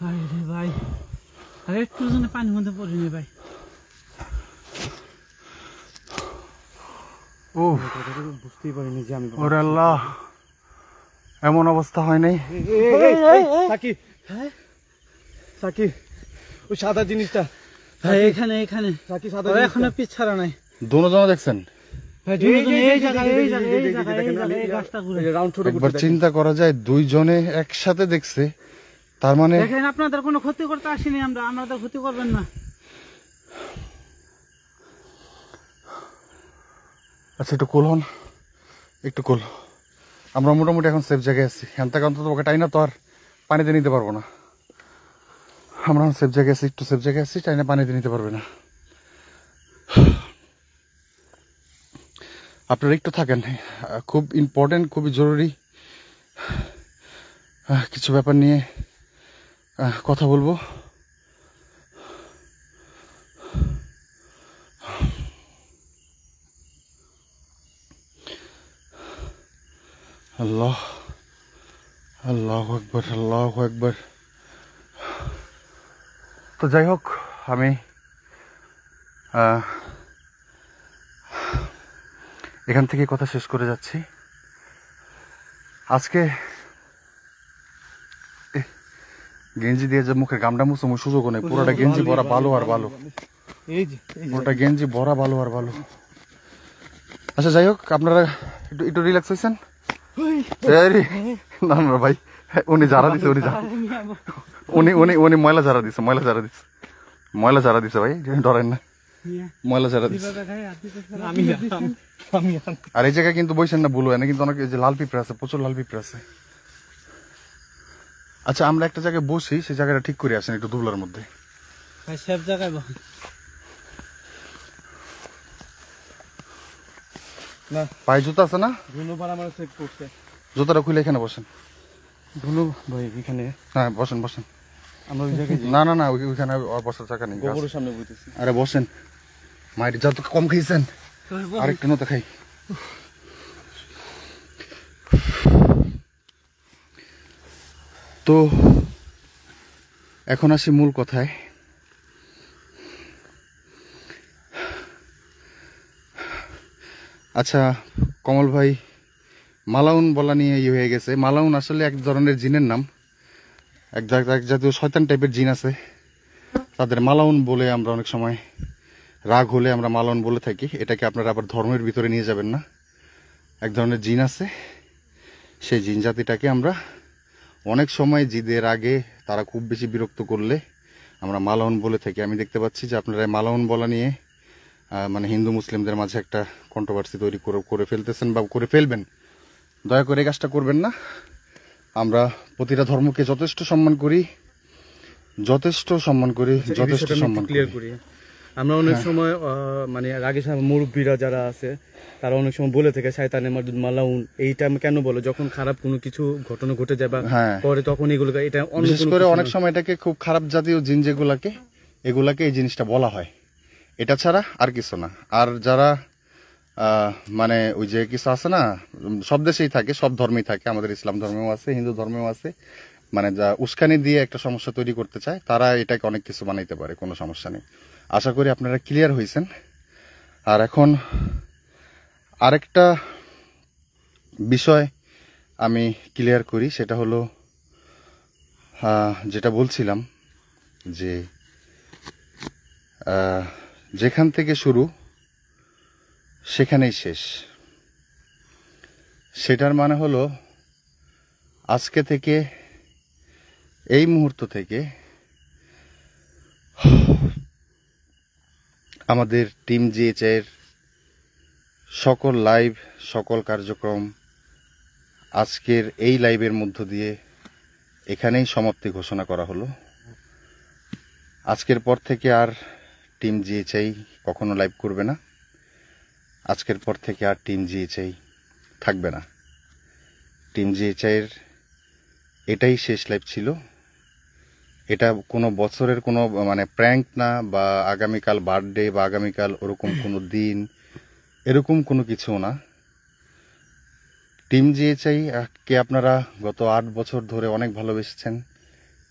ভাই রে ভাই, আরে একটু জন্য পানির মধ্যে পড়িনি ভাই। ও বুঝতেই পারিনি যে আমি ওরে আল্লাহ, এমন অবস্থা হয় নাই। সাকি, সাকি ওই সাদা জিনিসটা ভাই এখানে এখানে সাকি সাদা ওরা এখনো পিছ ছাড়া নাই। দুজনে দেখছেন? ভাই দুজনে এই জায়গায় এই জায়গায় এই জায়গায় এই জায়গায় এই গাছটা ঘুরে রাউন্ড ছোট একবার চিন্তা করা যায়, দুইজনে একসাথে দেখছে, তার মানে দেখেন আপনাদের কোনো ক্ষতি করতে আসিনি আমরা, আমাদের ক্ষতি করবেন না। আচ্ছা একটু কোল হন, একটু কোল। আমরা মোটামুটি এখন সেফ জায়গায় আছি। হ্যান থেকে অন্তত ওকে টাইনা তো আর পানিতে নিতে পারবো না। আমরা এখন সেফ জায়গায় আছি, একটু সেফ জায়গায় আছি, টাইনা পানিতে নিতে পারবে না। আপনারা একটু থাকেন, খুব ইম্পর্টেন্ট, খুবই জরুরি কিছু ব্যাপার নিয়ে কথা বলবো। আল্লাহ আল্লাহু আকবার, আল্লাহু আকবার। তো যাই হোক, আমি এখান থেকে কথা শেষ করে যাচ্ছি। আজকে গেঞ্জি দিয়ে যে মুখের গামটা মুছো সুযোগও নেই, পুরোটা গেঞ্জি ভরা বালু আর বালু, এই যে পুরোটা গেঞ্জি ভরা বালু আর বালু। আচ্ছা যাই হোক, আপনারা একটু একটু রিল্যাক্স হয়েছেন? না না ভাই, উনি যারা দিছে, উনি উনি উনি ময়লা যারা দিছে, ময়লা যারা দিছে, ময়লা যারা দিছে ভাই, ডরেন না, ময়লা যারা দিছে। আর এই জায়গায় কিন্তু বইছেন না ভুল হয় না, কিন্তু অনেক এই যে লাল পিঁপড়ে আছে, প্রচুর লাল পিঁপড়ে আছে। আচ্ছা আমরা একটা জায়গায় বসি, সেই জায়গাটা ঠিক করে আসেন একটু দুবলার মধ্যে। ভাই সব জায়গায় বসেন। না পায়ে জুতা আছে না? ধন্যবাদ, আমার সেভ করছে। জুতাটা খুলে এখানে বসেন। ধন্যবাদ ভাই, এখানে হ্যাঁ বসেন বসেন। আমরা ওই জায়গায় না না না, ওইখানে বসার জায়গা নেই। গোবরের সামনে বইতেছি। আরে বসেন, মায়ের যত কম খাইছেন, আরেকটু নতে খাই। তো এখন আসি মূল কথায়। আচ্ছা কমল ভাই, মালাউন বলা নিয়ে ইয়ে হয়ে গেছে। মালাউন আসলে এক ধরনের জিনের নাম, এক জাতীয় শয়তান টাইপের জিন আছে, তাদের মালাউন বলে আমরা অনেক সময়, রাগ হলে আমরা মালাউন বলে থাকি। এটাকে আপনারা আবার ধর্মের ভিতরে নিয়ে যাবেন না। এক ধরনের জিন আছে, সেই জিন জাতিটাকে আমরা অনেক সময় জিদের আগে তারা খুব বেশি বিরক্ত করলে আমরা মালাউন বলে থাকি। আমি দেখতে পাচ্ছি যে আপনারা মালাউন বলা নিয়ে মানে হিন্দু মুসলিমদের মাঝে একটা কন্ট্রোভার্সি তৈরি করে ফেলতেছেন বা করে ফেলবেন। দয়া করে এই কাজটা করবেন না। আমরা প্রতিটা ধর্মকে যথেষ্ট সম্মান করি, যথেষ্ট সম্মান করি, যথেষ্ট সম্মান ক্লিয়ার করি। আমরা অনেক সময় মানে আগে মুরব্বীরা যারা আছে তারা অনেক সময় বলে থাকে শয়তানে মারদুদ মালাউন, এইটা আমি কেন বলো, যখন খারাপ কোনো কিছু ঘটনা ঘটে যায় বা পরে তখন এগুলো, এটা বিশেষ করে অনেক সময় এটাকে খুব খারাপ জাতীয় জিন যেগুলাকে, এগুলাকে এই জিনিসটা বলা হয়, এটা ছাড়া আর কিছু না। আর যারা মানে ওই যে কিছু আছে না, সব দেশেই থাকে, সব ধর্মেই থাকে, আমাদের ইসলাম ধর্মেও আছে, হিন্দু ধর্মেও আছে, মানে যা উস্কানি দিয়ে একটা সমস্যা তৈরি করতে চায়, তারা এটাকে অনেক কিছু বানাইতে পারে, কোনো সমস্যা নেই। আশা করি আপনারা ক্লিয়ার হয়েছেন। আর এখন আরেকটা বিষয় আমি ক্লিয়ার করি, সেটা হলো যেটা বলছিলাম যে যেখান থেকে শুরু সেখানেই শেষ। সেটার মানে হলো আজকে থেকে, এই মুহূর্ত থেকে আমাদের টিম জিএচআই-এর সকল লাইভ, সকল কার্যক্রম আজকের এই লাইভের মধ্য দিয়ে এখানেই সমাপ্তি ঘোষণা করা হলো। আজকের পর থেকে আর টিম জিএচআই কখনো লাইভ করবে না। আজকের পর থেকে আর টিম জিএচআই থাকবে না। টিম জিএচআই-এর এটাই শেষ লাইভ ছিল, এটা কোনো বছরের কোনো মানে প্র্যাঙ্ক না, বা আগামীকাল বার্থডে বা আগামীকাল ওরকম কোনো দিন, এরকম কোনো কিছু না। টিম জিএচআই কে আপনারা গত 8 বছর ধরে অনেক ভালোবেসেছেন।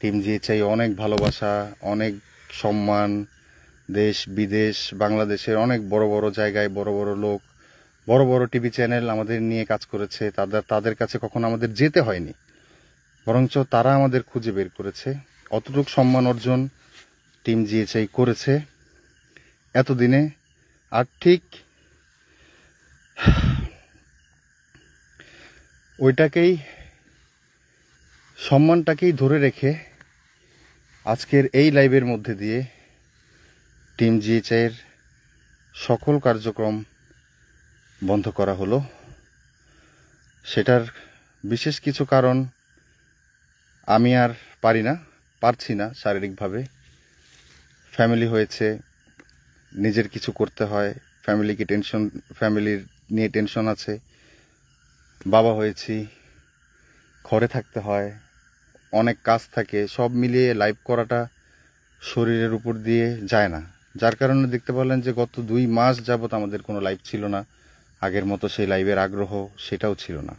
টিম জিএচআই অনেক ভালোবাসা, অনেক সম্মান, দেশ বিদেশ বাংলাদেশের অনেক বড় বড় জায়গায় বড় বড় লোক, বড় বড় টিভি চ্যানেল আমাদের নিয়ে কাজ করেছে। তাদের কাছে কখনো আমাদের যেতে হয়নি, বরঞ্চ তারা আমাদের খুঁজে বের করেছে। অতটুক সম্মান অর্জন টিম জিএচআই করেছে এতদিনে। আর ঠিক ওইটাকেই, সম্মানটাকেই ধরে রেখে আজকের এই লাইভের মধ্যে দিয়ে টিম জিএচআইয়ের সকল কার্যক্রম বন্ধ করা হলো। সেটার বিশেষ কিছু কারণ আমি আর পারছি না শারীরিকভাবে। ফ্যামিলি হয়েছে, নিজের কিছু করতে হয়, ফ্যামিলির নিয়ে টেনশন আছে। বাবা হয়েছি, ঘরে থাকতে হয়, অনেক কাজ থাকে, সব মিলিয়ে লাইভ করাটা শরীরের উপর দিয়ে যায় না। যার কারণে দেখতে পারলেন যে গত 2 মাস যাবত আমাদের কোনো লাইভ ছিল না। আগের মতো সেই লাইভের আগ্রহ সেটাও ছিল না।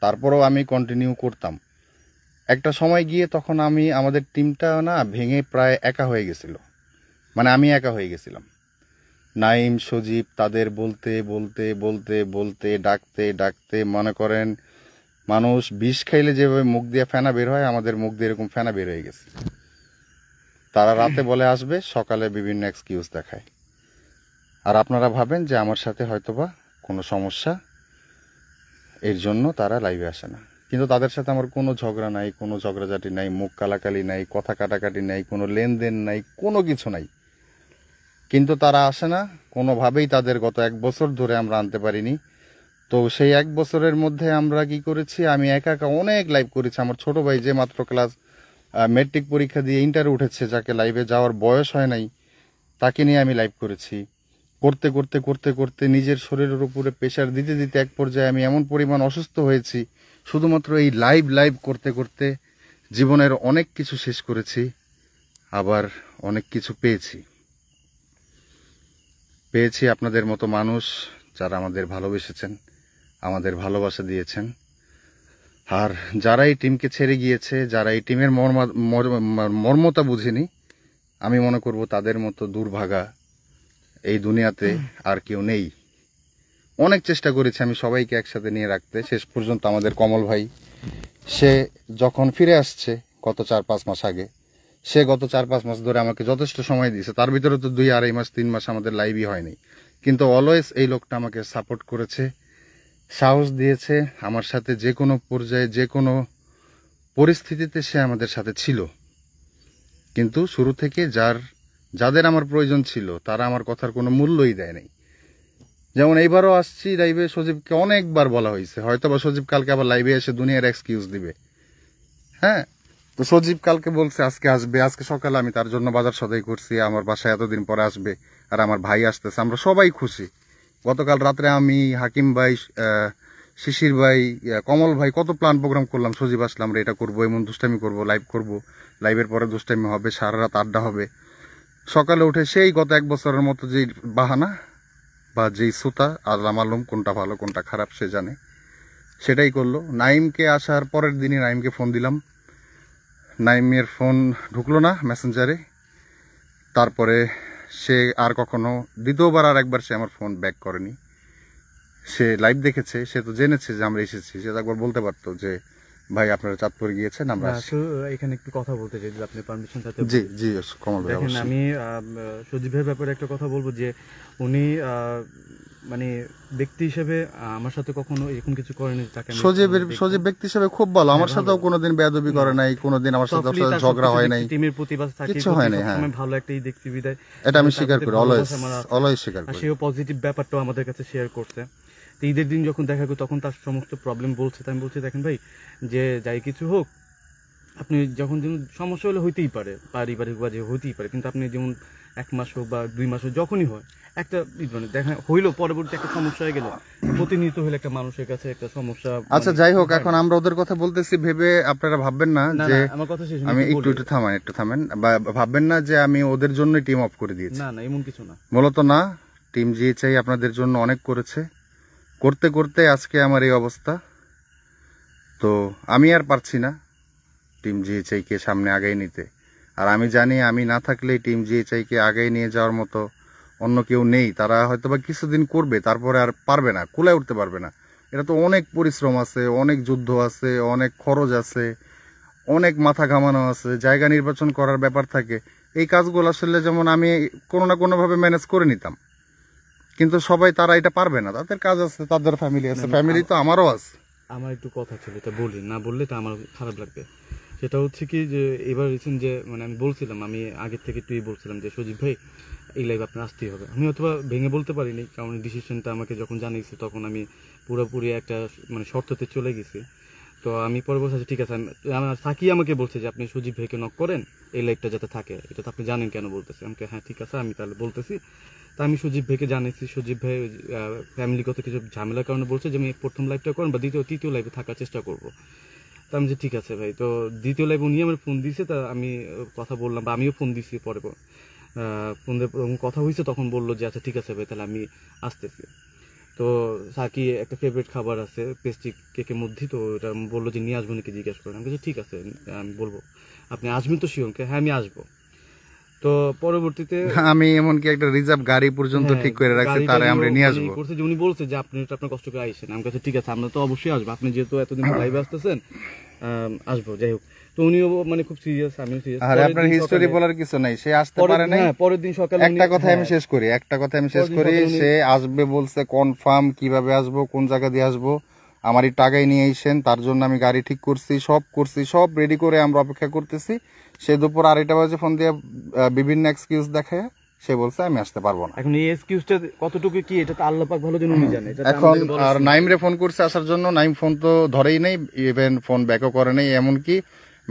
তারপরেও আমি কন্টিনিউ করতাম। একটা সময় গিয়ে তখন আমাদের টিমটা না ভেঙে প্রায় একা হয়ে গেছিল, মানে আমি একা হয়ে গেছিলাম। নাইম, সজীব, তাদের বলতে বলতে বলতে বলতে ডাকতে ডাকতে মনে করেন মানুষ বিষ খাইলে যেভাবে মুখ দিয়ে ফেনা বের হয়, আমাদের মুখ দিয়ে এরকম ফেনা বের হয়ে গেছে। তারা রাতে বলে আসবে, সকালে বিভিন্ন এক্সকিউজ দেখায়। আর আপনারা ভাবেন যে আমার সাথে হয়তোবা কোনো সমস্যা, এর জন্য তারা লাইভে আসে না। কিন্তু তাদের সাথে আমার কোনো ঝগড়া নাই, কোনো ঝগড়াঝাটি নাই, মুখ কালাকালি নাই, কথা কাটাকাটি নাই, কোনো লেনদেন নাই, কোনো কিছু নাই। কিন্তু তারা আসে না কোনোভাবেই। তাদের গত 1 বছর ধরে আমরা আনতে পারিনি। তো সেই 1 বছরের মধ্যে আমরা কি করেছি, আমি একা একা অনেক লাইভ করেছি। আমার ছোট ভাই যে মাত্র ক্লাস মেট্রিক পরীক্ষা দিয়ে ইন্টারে উঠেছে, যাকে লাইভে যাওয়ার বয়স হয় নাই, তাকে নিয়ে আমি লাইভ করেছি। করতে করতে করতে করতে নিজের শরীরের উপরে প্রেশার দিতে দিতে এক পর্যায়ে আমি এমন পরিমাণ অসুস্থ হয়েছি। শুধুমাত্র এই লাইভ করতে করতে জীবনের অনেক কিছু শেষ করেছি, আবার অনেক কিছু পেয়েছি আপনাদের মতো মানুষ যারা আমাদের ভালোবেসেছেন, আমাদের ভালোবাসা দিয়েছেন। আর যারা এই টিমকে ছেড়ে গিয়েছে, যারা এই টিমের মর্মতা বুঝেনি, আমি মনে করব তাদের মতো দুর্ভাগা এই দুনিয়াতে আর কেউ নেই। অনেক চেষ্টা করেছি আমি সবাইকে একসাথে নিয়ে রাখতে। শেষ পর্যন্ত আমাদের কমল ভাই, সে যখন ফিরে আসছে গত 4-5 মাস আগে, সে গত 4-5 মাস ধরে আমাকে যথেষ্ট সময় দিয়েছে। তার ভিতরে তো 2-2.5 মাস 3 মাস আমাদের লাইভই হয়নি, কিন্তু অলওয়েজ এই লোকটা আমাকে সাপোর্ট করেছে, সাহস দিয়েছে। আমার সাথে যে কোনো পর্যায়ে যে কোনো পরিস্থিতিতে সে আমাদের সাথে ছিল। কিন্তু শুরু থেকে যাদের আমার প্রয়োজন ছিল তারা আমার কথার কোনো মূল্যই দেয় নাই। যেমন এইবারও আসছি লাইভে, সজীবকে অনেকবার বলা হয়েছে, হয়তো বা সজীব কালকে আবার লাইভে এসে দুনিয়ার এক্সকিউজ দিবে। হ্যাঁ, তো সজীব কালকে বলছে আজকে আসবে। আজকে সকালে আমি তার জন্য বাজার সদাই করছি, আমার বাসায় এতদিন পরে আসবে, আর আমার ভাই আসতেছে, আমরা সবাই খুশি। গতকাল রাত্রে আমি, হাকিম ভাই, শিশির ভাই, কমল ভাই কত প্ল্যান প্রোগ্রাম করলাম। সজীব আসলাম, আমরা এটা করবো, এমন দুষ্টামি করবো, লাইভ করবো, লাইভের পরে দুষ্টামি হবে, সারা রাত আড্ডা হবে। সকালে উঠে সেই গত 1 বছরের মতো যেই বাহানা বা যেই সুতা, আল্লাহ মালুম কোনটা ভালো কোনটা খারাপ সে জানে, সেটাই করলো। নাইমকে আসার পরের দিনই নাইমকে ফোন দিলাম, নাইমের ফোন ঢুকলো না মেসেঞ্জারে। তারপরে সে আর কখনো, দ্বিতীয়বার আর একবার সে আমার ফোন ব্যাক করেনি। সে লাইভ দেখেছে, সে তো জেনেছে যে আমরা এসেছি। সে একবার বলতে পারতো যে ভাই আপনারা চাঁদপুরে গিয়েছেন, আমরা এখানে একটু কথা বলতে চাই, যদি আপনি পারমিশন থাকে। জি জি কমল ভাই, দেখেন, আমি সজীবের ব্যাপারে একটা কথা বলবো যে উনি মানে ব্যক্তি হিসেবে আমার সাথে কখনো এরকম কিছু করেনি। তাকে সজীব ব্যক্তি হিসেবে খুব ভালো, আমার সাথেও কোনোদিন বেয়াদবি করে নাই, কোনোদিন আমার সাথে ঝগড়া হয় নাই, টিমের প্রতি কিছু হয় নাই। হ্যাঁ, ভালো একটাই দেখছি বিদায়, এটা আমি স্বীকার করি, অলওয়েজ স্বীকার করি। সেও পজিটিভ ব্যাপারটাও আমাদের কাছে শেয়ার করছে। তো ঈদের দিন যখন দেখা গেল তখন তার সমস্ত প্রবলেম বলছে, তাই আমি বলছি দেখেন ভাই, যে যাই কিছু হোক আপনি যখন যেমন সমস্যা হলে হইতেই পারে, পারিবারিক বাজে হইতেই পারে, কিন্তু আপনি যেমন 1 মাস হোক বা 2 মাস হোক, যখনই হয় একটা মানে দেখা হইলো, পরবর্তী একটা সমস্যা হয়ে গেল, প্রতিনিয়ত হইলে একটা মানুষের কাছে একটা সমস্যা। আচ্ছা যাই হোক, এখন আমরা ওদের কথা বলতেছি ভেবে আপনারা ভাববেন না না যে না, আমার কথা শেষ হয়নি, আমি একটু একটু বলি। একটু থামেন বা ভাববেন না যে আমি ওদের জন্য টিম অফ করে দিয়েছি। না না, এমন কিছু না। মূলত না, টিম জিএচআই আপনাদের জন্য অনেক করেছে, করতে করতে আজকে আমার এই অবস্থা। তো আমি আর পারছি না টিম জিএচআই কে সামনে আগায় নিতে। আর আমি জানি আমি না থাকলে টিম জিএচআই কে আগায় নিয়ে যাওয়ার মতো অন্য কেউ নেই। তারা হয়তো বা কিছুদিন করবে, তারপরে আর পারবে না, কুলায় উঠতে পারবে না। এটা তো অনেক পরিশ্রম আছে, অনেক যুদ্ধ আছে, অনেক খরচ আছে, অনেক মাথা ঘামানো আছে, জায়গা নির্বাচন করার ব্যাপার থাকে। এই কাজগুলো আসলে যেমন আমি কোনো না কোনোভাবে ম্যানেজ করে নিতাম, কিন্তু সবাই তারা এটা পারবে না, তাদের কাজ আছে, তাদের ফ্যামিলি আছে, ফ্যামিলি তো আমারও আছে। আমার একটু কথা ছিল, এটা বলি, না বললে তো আমার খারাপ লাগবে। সেটা হচ্ছে কি যে এবার রিসেন্ট যে মানে আমি বলছিলাম, আমি আগের থেকে তুই বলছিলাম যে সজীব ভাই এই লাইভ আপনার আসতেই হবে। আমি অথবা ভেঙে বলতে পারিনি, কারণ ডিসিশনটা আমাকে যখন জানিয়েছে তখন আমি পুরোপুরি একটা মানে শর্ততে চলে গেছি। তো আমি পরে বলছি আচ্ছা ঠিক আছে, আমার সাকি আমাকে বলছে যে আপনি সজীব ভাইকে নক করেন, এই লাইভটা যাতে থাকে, এটা তো আপনি জানেন কেন বলতেছে। আমাকে হ্যাঁ ঠিক আছে, আমি তাহলে বলতেছি। তা আমি সজীব ভাইকে জানিয়েছি, সজীব ভাই ফ্যামিলিগত কিছু ঝামেলার কারণে বলছে যে আমি প্রথম লাইভটা করেন বা তৃতীয় লাইভে থাকার চেষ্টা করবো। তা আমি যে ঠিক আছে ভাই। তো দ্বিতীয় লাইভ উনি আমার ফোন দিয়েছে, তা আমি কথা বললাম বা আমিও ফোন দিছি পরে, ফোন দিয়ে কথা হয়েছে, তখন বললো যে আচ্ছা ঠিক আছে ভাই তাহলে আমি আসতেছি। তো সাকি একটা ফেভারিট খাবার আছে পেস্ট্রি কেকের মধ্যে, তো এটা বললো যে নিয়ে আসবো নাকি জিজ্ঞেস করেন। আমি বলছি ঠিক আছে, আমি বলবো আপনি আসবেন তো শিওর? হ্যাঁ আমি আসবো। তো পরবর্তীতে আমি এমনকি একটা রিজার্ভ গাড়ি পর্যন্ত হ্যাঁ, ঠিক করে রাখছি, তারে আমরা নিয়ে আসবো। করছে যে উনি বলছে যে আপনি এটা আপনার কষ্ট করে আইসেন। আমি কাছে ঠিক আছে, আমরা তো অবশ্যই আসবো, আপনি যেহেতু এতদিন লাইভে আসতেছেন, আসবো। যাই হোক, তো উনিও মানে খুব সিরিয়াস, আমিও সিরিয়াস। আর আপনার হিস্টোরি বলার কিছু নাই, সে আসতে পারে নাই। পরের দিন সকালে একটা কথা আমি শেষ করি, সে আসবে বলছে কনফার্ম। কিভাবে আসবো, কোন জায়গা দিয়ে আসবো, আমারই টাকায় নিয়ে আইসেন, তার জন্য আমি গাড়ি ঠিক করছি, সব রেডি করে আমরা অপেক্ষা করতেছি। সে দুপুর 2:30 বাজে ফোন দিয়ে বিভিন্ন এক্সকিউজ দেখায় সে বলছে আমি আসতে পারবো না। এখন এই এক্সকিউজটা কতটুকু কি, এটা তো আল্লাহ পাক ভালো জানেন, উনি জানে। এখন আর নাইমরে ফোন করছে আসার জন্য, নাইম ফোন তো ধরেই নেই, ইভেন ফোন ব্যাকও করে নেই। এমনকি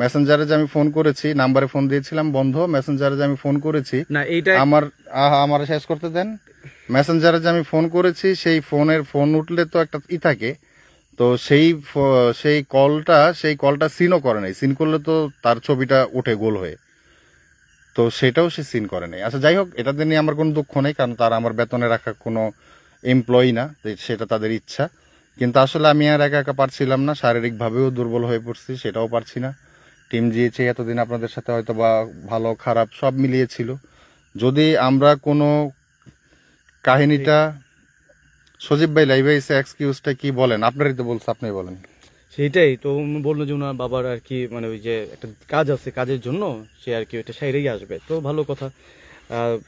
মেসেঞ্জারে যে আমি ফোন করেছি, নাম্বারে ফোন দিয়েছিলাম বন্ধ, মেসেঞ্জারে যে আমি ফোন করেছি, না এইটা আমার শেষ করতে দেন। মেসেঞ্জারে যে আমি ফোন করেছি, সেই ফোন উঠলে তো একটা থাকে, তো সেই কলটা সিনও করে নাই। সিন করলে তো তার ছবিটা উঠে গোল হয়ে, তো সেটাও সে সিন করে নাই। আচ্ছা যাই হোক, এটাতে নিয়ে আমার কোনো দুঃখ নেই, কারণ তারা আমার বেতনে রাখা কোনো এমপ্লয়ি না, সেটা তাদের ইচ্ছা। কিন্তু আসলে আমি আর একা একা পারছিলাম না, শারীরিকভাবেও দুর্বল হয়ে পড়ছি, সেটাও পারছি না। টিম জিয়েছে এতদিন আপনাদের সাথে হয়তো বা ভালো খারাপ সব মিলিয়েছিল। যদি আমরা কোনো কাহিনীটা, সজীব ভাই লাইভে এসে এক্সকিউজটা কি বলেন, আপনারই তো বলছে, আপনি বলেন। সেইটাই তো উনি বললো যে ওনার বাবার আর কি মানে ওই যে একটা কাজ আছে, কাজের জন্য সে আর কি ওইটা সাইরেই আসবে, তো ভালো কথা।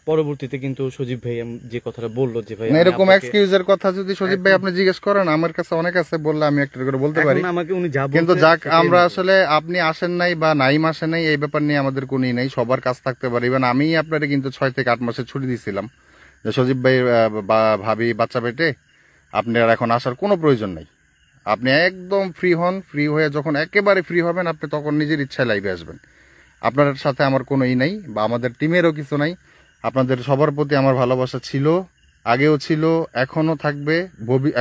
পরবর্তীতে কিন্তু সজীব ভাই যে কথাটা বললো যে ভাই না, এরকম এক্সকিউজের কথা যদি সজীব ভাই আপনি জিজ্ঞেস করেন, আমার কাছে অনেক আছে, বললে আমি একটা করে বলতে পারি। আমাকে উনি যা বলছে কিন্তু যাক, সেটাই আমরা আমি আসলে আপনি আসেন নাই বা নাইম আসেন নাই, এই ব্যাপার নিয়ে আমাদের কোনো নেই, সবার কাজ থাকতে পারে। ইভেন আমি আপনারে কিন্তু 6 থেকে 8 মাসের ছুটি দিয়েছিলাম, যে সজীব ভাই ভাবি বাচ্চা পেটে আপনি আর এখন আসার কোনো প্রয়োজন নাই। আপনি একদম ফ্রি হন, ফ্রি হয়ে যখন একেবারে ফ্রি হবেন, আপনি তখন নিজের ইচ্ছায় লাইভে আসবেন। আপনার সাথে আমার কোনো নাই, বা আমাদের টিমেরও কিছু নাই। আপনাদের সবার প্রতি আমার ভালোবাসা ছিল, আগেও ছিল, এখনো থাকবে,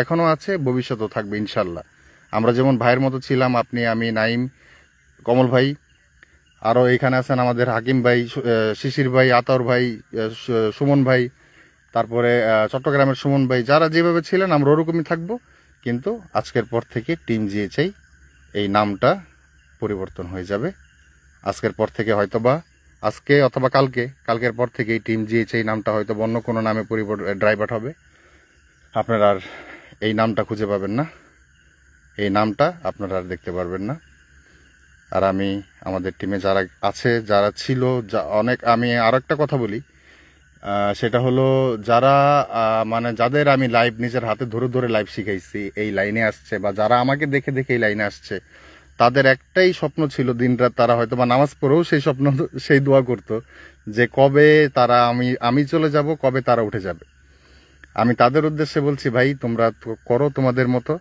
এখনো আছে, ভবিষ্যতেও থাকবে ইনশাল্লাহ। আমরা যেমন ভাইয়ের মতো ছিলাম, আপনি, আমি, নাইম, কমল ভাই, আরও এখানে আছেন আমাদের হাকিম ভাই, শিশির ভাই, আতর ভাই, সুমন ভাই, তারপরে চট্টগ্রামের সুমন ভাই, যারা যেভাবে ছিলেন আমরা ওরকমই থাকবো। কিন্তু আজকের পর থেকে টিম জিএচআই এই নামটা পরিবর্তন হয়ে যাবে। আজকের পর থেকে হয়তোবা আজকে অথবা কালকের পর থেকে টিম জিএচআই নামটা হয়তো অন্য কোনো নামে ড্রাইভার হবে। আপনারা আর এই নামটা খুঁজে পাবেন না, এই নামটা আপনারা আর দেখতে পারবেন না। আর আমি আমাদের টিমে যারা আছে, যারা ছিল, অনেক, আমি আর একটা কথা বলি, সেটা হলো যারা মানে যাদের আমি লাইভ নিজের হাতে ধরে ধরে লাইভ শিখাইছি, এই লাইনে আসছে, বা যারা আমাকে দেখে দেখে এই লাইনে আসছে, তাদের একটাই স্বপ্ন ছিল, দিনরাত তারা হয়তো বা নামাজ পড়েও সেই স্বপ্ন, সেই দোয়া করতো যে কবে তারা আমি চলে যাব, কবে তারা উঠে যাবে। আমি তাদের উদ্দেশ্যে বলছি, ভাই তোমরা করো তোমাদের মতো,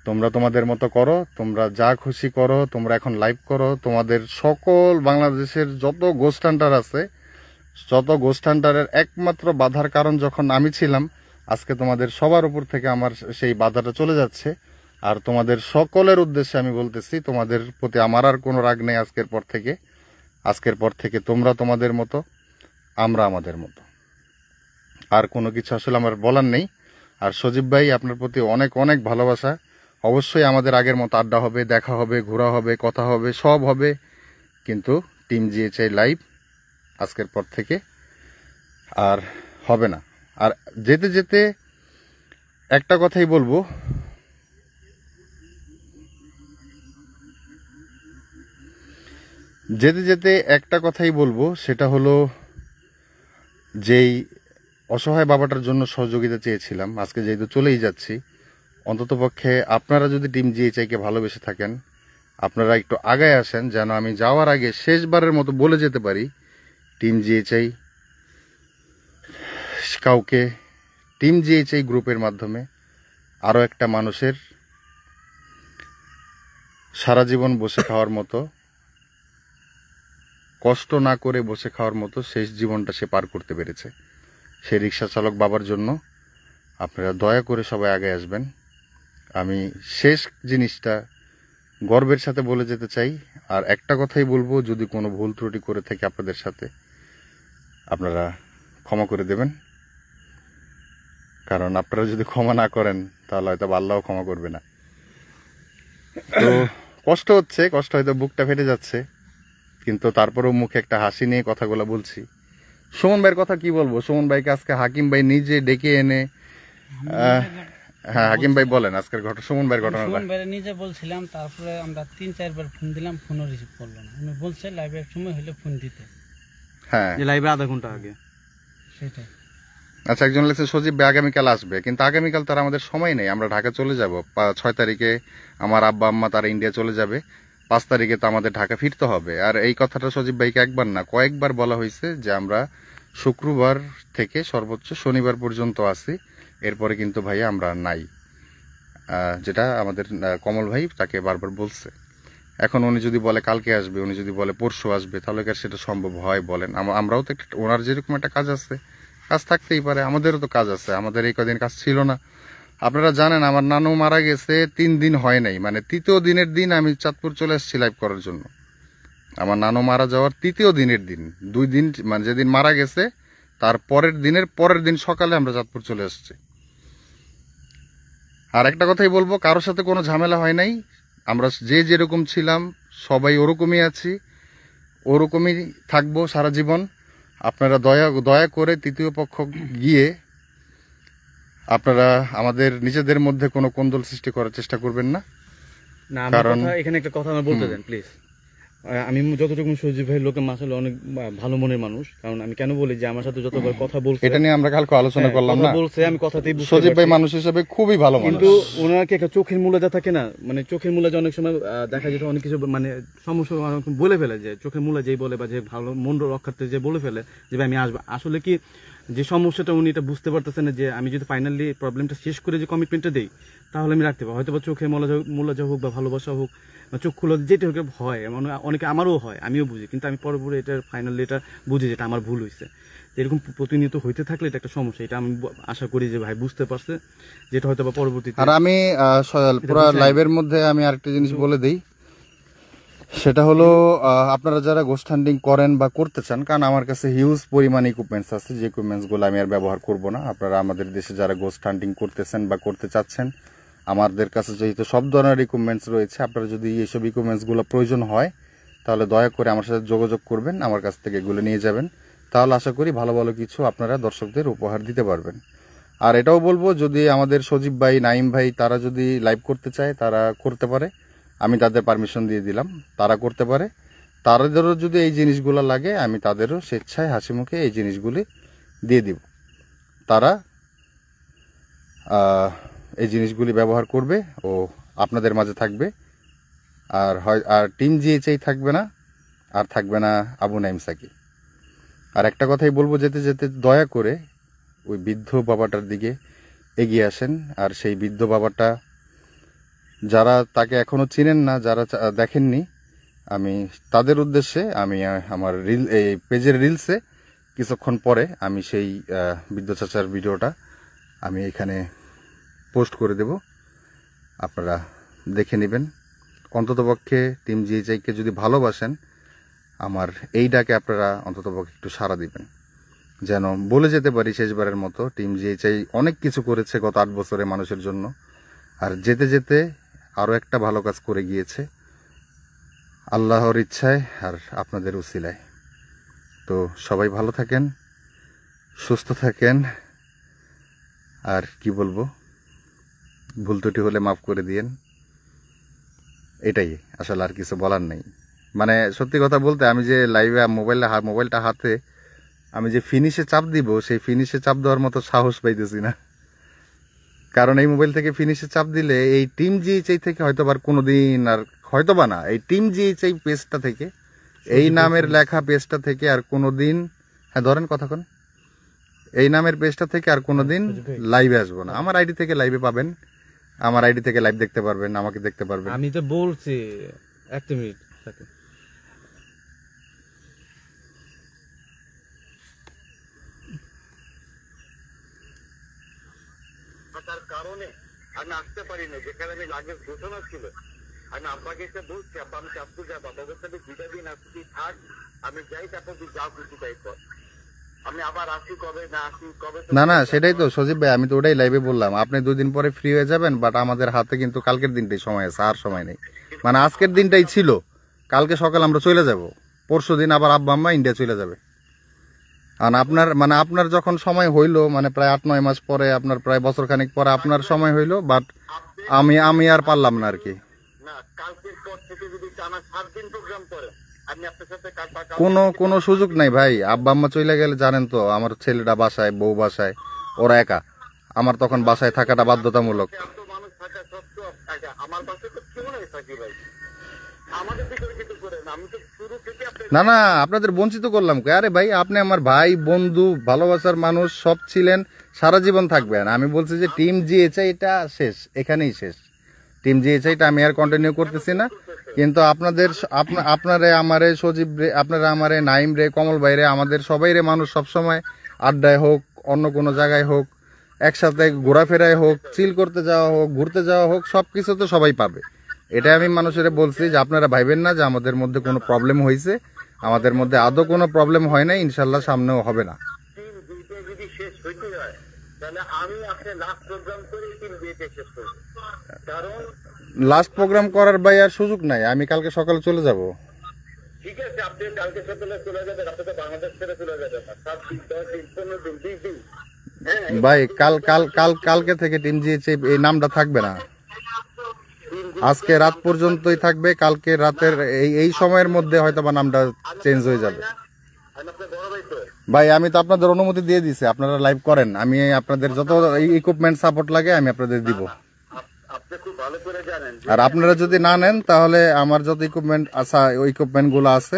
তোমরা তোমাদের মতো করো, তোমরা যা খুশি করো, তোমরা এখন লাইভ করো। তোমাদের সকল বাংলাদেশের যত গোস্ট হান্টার আছে, যত গোস্ট হান্টারের একমাত্র বাধার কারণ যখন আমি ছিলাম, আজকে তোমাদের সবার উপর থেকে আমার সেই বাধাটা চলে যাচ্ছে। আর তোমাদের সকলের উদ্দেশ্যে আমি বলতেছি, তোমাদের প্রতি আমার আর কোনো রাগ নেই। আজকের পর থেকে তোমরা তোমাদের মতো, আমরা আমাদের মতো। আর কোনো কিছু আসলে আমার বলার নেই। আর সজীব ভাই, আপনার প্রতি অনেক অনেক ভালোবাসা। অবশ্যই আমাদের আগের মতো আড্ডা হবে, দেখা হবে, ঘোরা হবে, কথা হবে, সব হবে। কিন্তু টিম জিএচআই লাইভ আজকের পর থেকে আর হবে না। আর যেতে যেতে একটা কথাই বলবো, সেটা হলো, যেই অসহায় বাবাটার জন্য সহযোগিতা চেয়েছিলাম, আজকে যেহেতু চলেই যাচ্ছি, অন্ততপক্ষে আপনারা যদি টিম জিএচআইকে ভালোবেসে থাকেন, আপনারা একটু আগায় আসেন, যেন আমি যাওয়ার আগে শেষবারের মতো বলে যেতে পারি, টিম জিএচআই কাউকে, টিম জিএচআই গ্রুপের মাধ্যমে আরও একটা মানুষের সারা জীবন বসে খাওয়ার মতো, কষ্ট না করে বসে খাওয়ার মতো শেষ জীবনটা সে পার করতে পেরেছে। সেই রিক্সা চালক বাবার জন্য আপনারা দয়া করে সবাই আগে আসবেন। আমি শেষ জিনিসটা গর্বের সাথে বলে যেতে চাই। আর একটা কথাই বলবো, যদি কোনো ভুল ত্রুটি করে থাকে আপনাদের সাথে, আপনারা ক্ষমা করে দেবেন। কারণ আপনারা যদি ক্ষমা না করেন, তাহলে হয়তো আল্লাহও ক্ষমা করবে না। তো কষ্ট হয়তো বুকটা ফেটে যাচ্ছে, কিন্তু তারপরেও মুখে একটা হাসি নিয়ে কথাগুলো বলছি। সুমন ভাইয়ের কথা কি বলবো? সুমন ভাইকে আজকে হাকিম ভাই নিজে ডেকে এনে, হ্যাঁ হাকিম ভাই বলেন আজকের সুমন ভাইয়ের ঘটনাটা। সুমন ভাইয়ের নিজে বলছিলাম, তারপরে আমরা 3-4 বার ফোন দিলাম, ফোনও রিসিভ করলো না। উনি বলছে লাইভে এক সময় হলে ফোন দিতে। হ্যাঁ, লাইভে আধা ঘন্টা আগে। সেটাই। আচ্ছা, একজন লেগেছে সজীব ভাই আগামীকাল আসবে, কিন্তু আগামীকাল তার আমাদের সময় নেই। আমরা ঢাকা চলে যাব 6 তারিখে, আমার আব্বা আম্মা তারা ইন্ডিয়া চলে যাবে। 5 তারিখে তো আমাদের ঢাকা ফিরতে হবে। আর এই কথাটা সজীব ভাইকে একবার না কয়েকবার বলা হয়েছে যে আমরা শুক্রবার থেকে সর্বোচ্চ শনিবার পর্যন্ত আসি, এরপরে কিন্তু ভাইয়া আমরা নাই। যেটা আমাদের কমল ভাই তাকে বারবার বলছে। এখন উনি যদি বলে কালকে আসবে, উনি যদি বলে পরশু আসবে, তাহলে কি আর সেটা সম্ভব হয় বলেন? আমরাও তো ওনার যেরকম একটা কাজ আছে, কাজ থাকতেই পারে, আমাদেরও তো কাজ আছে। আমাদের এই কদিন কাজ ছিল না। আপনারা জানেন আমার নানু মারা গেছে 3 দিন হয় নাই, মানে 3য় দিনের দিন আমি চাঁদপুর চলে এসেছি লাইভ করার জন্য। আমার নানু মারা যাওয়ার 3য় দিনের দিন, 2 দিন, মানে যেদিন মারা গেছে তার পরের দিন সকালে আমরা চাঁদপুর চলে এসেছি। আর একটা কথাই বলবো, কারোর সাথে কোনো ঝামেলা হয় নাই। আমরা যে যেরকম ছিলাম সবাই ওরকমই আছি, ওরকমই থাকবো সারা জীবন। আপনারা দয়া করে তৃতীয় পক্ষ গিয়ে আপনারা আমাদের নিজেদের মধ্যে কোনো কোন্দল সৃষ্টি করার চেষ্টা করবেন না। না, কারণ এখানে একটা কথা আমার বলতে দেন প্লিজ। আমি যতটুকু সজীব ভাইয়ের লোকের আসলে অনেক ভালো মনের মানুষ। কারণ আমি কেন বলি যে আমার সাথে যতবার কথা বলছে, এটা নিয়ে আমরা কালকে আলোচনা করলাম না, বলছে আমি কথাতেই বুঝতে সজীব ভাই পারছি। মানুষ হিসেবে খুবই ভালো মানুষ, কিন্তু ওনাকে একটা চোখের মূলে যা থাকে না, মানে চোখের মূলে যে অনেক সময় দেখা যেত অনেক কিছু, মানে সমস্যা অনেক বলে ফেলে, যে চোখের মূলে যেই বলে বা যে ভালো মন রক্ষার্থে যে বলে ফেলে যে ভাই আমি আসবো, আসলে কি যে সমস্যাটা উনি এটা বুঝতে পারতেছেন না, যে আমি যদি ফাইনালি প্রবলেমটা শেষ করে যে কমিটমেন্টটা দেই, তাহলে আমি রাখতে পারবো। হয়তো বা চোখের মূল্য হোক বা ভালোবাসা হোক, চোখ খুলে যেটা হোক হয়, অনেকে আমারও হয়, আমিও বুঝি। কিন্তু আমি পরপরে এটা ফাইনালি এটা বুঝি যেটা আমার ভুল হয়েছে। এরকম প্রতিনিয়ত হইতে থাকলে এটা একটা সমস্যা। এটা আমি আশা করি যে ভাই বুঝতে পারছে, যেটা হয়তো বা পরবর্তীতে। আর আমি পুরো লাইভের মধ্যে আমি আরেকটা জিনিস বলে দিই, সেটা হলো আপনারা যারা গোস্ট হান্টিং করেন বা করতে চান, কারণ আমার কাছে হিউজ পরিমাণ ইকুইপমেন্টস আছে, যে ইকুইপমেন্টসগুলো আমি আর ব্যবহার করব না। আপনারা আমাদের দেশে যারা গোস্ট হান্টিং করতেছেন বা করতে চাচ্ছেন, আমাদের কাছে যেহেতু সব ধরনের ইকুইপমেন্টস রয়েছে, আপনারা যদি এইসব ইকুইপমেন্টসগুলো প্রয়োজন হয়, তাহলে দয়া করে আমার সাথে যোগাযোগ করবেন, আমার কাছ থেকে এগুলো নিয়ে যাবেন। তাহলে আশা করি ভালো ভালো কিছু আপনারা দর্শকদের উপহার দিতে পারবেন। আর এটাও বলবো, যদি আমাদের সজীব ভাই, নাইম ভাই তারা যদি লাইভ করতে চায়, তারা করতে পারে। আমি তাদের পারমিশন দিয়ে দিলাম, তারা করতে পারে। তাদেরও যদি এই জিনিসগুলো লাগে, আমি তাদেরও স্বেচ্ছায় হাসি মুখে এই জিনিসগুলি দিয়ে দিব। তারা এই জিনিসগুলি ব্যবহার করবে ও আপনাদের মাঝে থাকবে। আর টিম জিএচআই থাকবে না, আর থাকবে না আবু নাইম সাকি। আর একটা কথাই বলবো, যেতে যেতে দয়া করে ওই বৃদ্ধ বাবাটার দিকে এগিয়ে আসেন। আর সেই বৃদ্ধ বাবাটা যারা তাকে এখনো চিনেন না, যারা দেখেননি, আমি তাদের উদ্দেশ্যে আমি আমার এই পেজের রিলসে কিছুক্ষণ পরে আমি সেই বৃদ্ধ চাচার ভিডিওটা আমি এখানে পোস্ট করে দেব, আপনারা দেখে নেবেন। অন্ততপক্ষে টিম জিএইচআইকে যদি ভালোবাসেন, আমার এই ডাকে আপনারা অন্ততপক্ষে একটু সাড়া দিবেন, যেন বলে যেতে পারি শেষবারের মতো টিম জিএইচআই অনেক কিছু করেছে গত 8 বছরে মানুষের জন্য, আর যেতে যেতে আরও একটা ভালো কাজ করে গিয়েছে আল্লাহর ইচ্ছায় আর আপনাদের উসিলায়। তো সবাই ভালো থাকেন, সুস্থ থাকেন, আর কি বলবো, ভুল ত্রুটি হলে মাফ করে দিয়েন, এটাই আসলে, আর কিছু বলার নেই। মানে সত্যি কথা বলতে, আমি যে লাইভে মোবাইলটা হাতে আমি যে ফিনিশে চাপ দিব, সেই ফিনিশে চাপ দেওয়ার মতো সাহস পাইতেছি না, কারণ এই মোবাইল থেকে ফিনিশে চাপ দিলে এই টিম জিএইচআই থেকে হয়তোবা কোনোদিন, আর হয়তোবা না, এই টিম জিএইচআই পেজটা থেকে, এই নামের লেখা পেজটা থেকে আর কোনোদিন, হ্যাঁ ধরেন কথাক্ষণ, এই নামের পেজটা থেকে আর কোনোদিন লাইভে আসবো না। আমার আইডি থেকে লাইভে পাবেন, আমার আইডি থেকে লাইভ দেখতে পারবেন, আমাকে দেখতে পারবেন। আমি তো বলছি একটা মিনিট থাকে। তার কারণে আমি আসতে পারিনি, যেখানে আমি লাগেজ ঘোষণা ছিল। আমি আব্বাকে এসে বলছি, আব্বা আমি চাপতে যাবো, বাবার সাথে 2টা দিন আসছি, থাক আমি যাই, তারপর তুই যাও কিছু তাই কর, আমি আবার আসি কবে না আসি কবে। না না, সেটাই তো সজীব ভাই, আমি তো ওটাই লাইভে বললাম, আপনি 2 দিন পরে ফ্রি হয়ে যাবেন, বাট আমাদের হাতে কিন্তু কালকের দিনটাই সময় আছে, আর সময় নেই। মানে আজকের দিনটাই ছিল, কালকে সকাল আমরা চলে যাব, পরশু দিন আবার আব্বা আম্মা ইন্ডিয়া চলে যাবে। আর আপনার যখন সময় হইলো, মানে প্রায় 8-9 মাস পরে, আপনার প্রায় বছর খানিক পরে আপনার সময় হইলো, বাট আমি আর পারলাম না আর কি। কোনো সুযোগ নাই ভাই, আব্বা আম্মা চলে গেলে জানেন তো, আমার ছেলেটা বাসায়, বউ বাসায়, ওরা একা, আমার তখন বাসায় থাকাটা বাধ্যতামূলক। না না, আপনাদের বঞ্চিত করলাম কে? আরে ভাই, আপনি আমার ভাই, বন্ধু, ভালোবাসার মানুষ সব ছিলেন, সারা জীবন থাকবেন। আমি বলছি যে টিম জিএইচআই এটা শেষ, এখানেই শেষ। টিম জিএইচআইটা আমি আর কন্টিনিউ করতেছি না। কিন্তু আপনারে আমারে, সজীব রে, আপনারা আমারে, নাইম রে, কমল ভাই রে, আমাদের সবাই রে মানুষ সবসময় আড্ডায় হোক, অন্য কোনো জায়গায় হোক, একসাথে ঘোরাফেরায় হোক, চিল করতে যাওয়া হোক, ঘুরতে যাওয়া হোক, সবকিছু তো সবাই পাবে। এটা আমি মানুষের বলছি যে আপনারা ভাইবেন না যে আমাদের মধ্যে কোনো প্রবলেম হয়েছে, আমাদের মধ্যে আদৌ কোনো প্রবলেম হয় না, ইনশাল্লাহ সামনেও হবে না। লাস্ট প্রোগ্রাম করার ভাই আর সুযোগ নাই, আমি কালকে সকালে চলে যাব। ঠিক আছে, আপনি কালকে সকালে চলে যাবেন, আপনি তো বাংলাদেশ ছেড়ে চলে যাবেন, 7 দিন 10 দিন 15 দিন 20 দিন। ভাই কালকে থেকে টিম জিএইচআই এই নামটা থাকবে না, আজকে রাত পর্যন্তই থাকবে, কালকে রাতের এই সময়ের মধ্যে হয়তো বা নামটা চেঞ্জ হয়ে যাবে। ভাই আমি তো আপনাদের অনুমতি দিয়ে দিছি, আপনারা লাইভ করেন, আমি আপনাদের যত ইকুইপমেন্ট সাপোর্ট লাগে আমি আপনাদের দিব। আর আপনারা যদি না নেন, তাহলে আমার যত ইকুইপমেন্ট আছে, ওই ইকুইপমেন্ট গুলো আছে,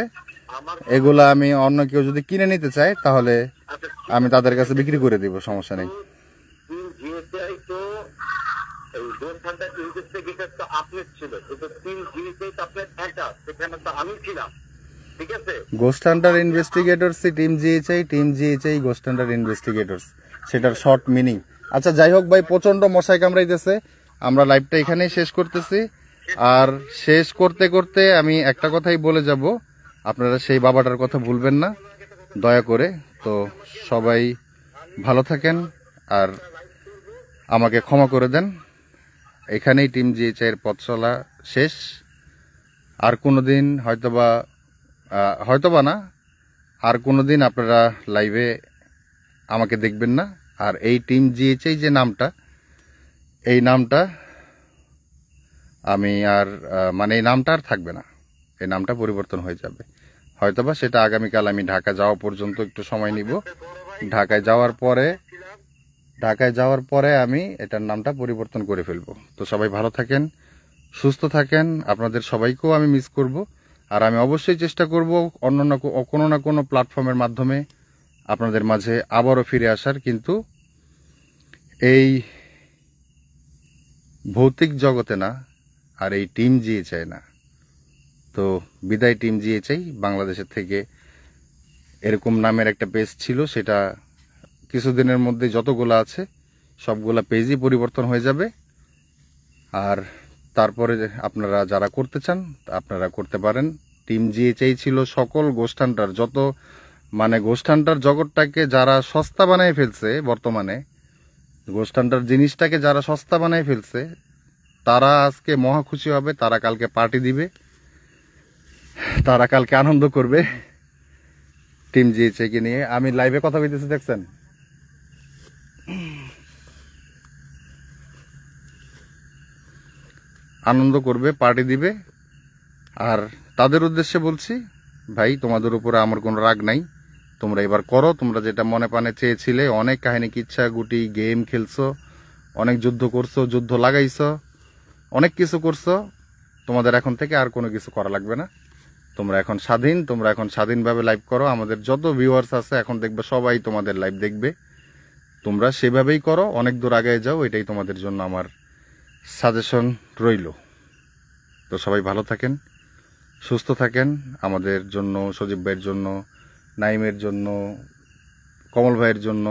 এগুলা আমি অন্য কেউ যদি কিনে নিতে চায়, তাহলে আমি তাদের কাছে বিক্রি করে দিব, সমস্যা নেই। Ghost hunter investigators team GHI ghost hunter investigators, সেটার শর্ট মিনিং। আচ্ছা যাই হোক ভাই, প্রচন্ড মশাই কামড়াইতেছে, আমরা লাইভটা এখানেই শেষ করতেছি। আর শেষ করতে করতে আমি একটা কথাই বলে যাব, আপনারা সেই বাবাটার কথা ভুলবেন না দয়া করে। তো সবাই ভালো থাকেন, আর আমাকে ক্ষমা করে দেন। এখানেই টিম জিএইচআই এর পথ চলা শেষ। আর কোনোদিন হয়তোবা না, আর কোনোদিন আপনারা লাইভে আমাকে দেখবেন না। আর এই টিম জিএইচআই যে নামটা, এই নামটা আমি আর এই নামটা আর থাকবে না, এই নামটা পরিবর্তন হয়ে যাবে। হয়তোবা সেটা আগামীকাল আমি ঢাকা যাওয়া পর্যন্ত একটু সময় নিব, ঢাকায় যাওয়ার পরে আমি এটার নামটা পরিবর্তন করে ফেলবো। তো সবাই ভালো থাকেন, সুস্থ থাকেন, আপনাদের সবাইকেও আমি মিস করব। আর আমি অবশ্যই চেষ্টা করব কোনো না কোনো প্ল্যাটফর্মের মাধ্যমে আপনাদের মাঝে আবারও ফিরে আসার। কিন্তু এই ভৌতিক জগতে না, আর এই টিম জিএচআই না। তো বিদায় টিম জিএচআই। বাংলাদেশের থেকে এরকম নামের একটা পেজ ছিল, সেটা কিছুদিনের মধ্যে যতগুলো আছে সবগুলা পেজই পরিবর্তন হয়ে যাবে। আর তারপরে আপনারা যারা করতে চান আপনারা করতে পারেন। টিম জিএচআই ছিল সকল গোস্ট হান্টার, যত মানে গোস্ট হান্টার জগৎটাকে যারা সস্তা বানিয়ে ফেলছে, বর্তমানে গোস্ট হান্টার জিনিসটাকে যারা সস্তা বানিয়ে ফেলছে তারা আজকে মহা খুশি হবে, তারা কালকে পার্টি দিবে, তারা কালকে আনন্দ করবে টিম জিএচআই কে নিয়ে। আমি লাইভে কথা বলতেছি, দেখছেন? আনন্দ করবে, পার্টি দিবে। আর তাদের উদ্দেশ্যে বলছি, ভাই তোমাদের উপরে আমার কোনো রাগ নাই, তোমরা এবার করো, তোমরা যেটা মনে প্রাণে চেয়েছিলে। অনেক কাহিনী কিচ্ছা গুটি গেম খেলছো, অনেক যুদ্ধ করছো, যুদ্ধ লাগাইছো, অনেক কিছু করছো। তোমাদের এখন থেকে আর কোনো কিছু করা লাগবে না, তোমরা এখন স্বাধীন, তোমরা এখন স্বাধীনভাবে লাইভ করো। আমাদের যত ভিউয়ার্স আছে এখন দেখবে সবাই তোমাদের লাইভ দেখবে, তোমরা সেভাবেই করো, অনেক দূর আগে যাও, এটাই তোমাদের জন্য আমার সাজেশন রইল। তো সবাই ভালো থাকেন, সুস্থ থাকেন। আমাদের জন্য, সজীব ভাইয়ের জন্য, নাইমের জন্য, কমল ভাইয়ের জন্য,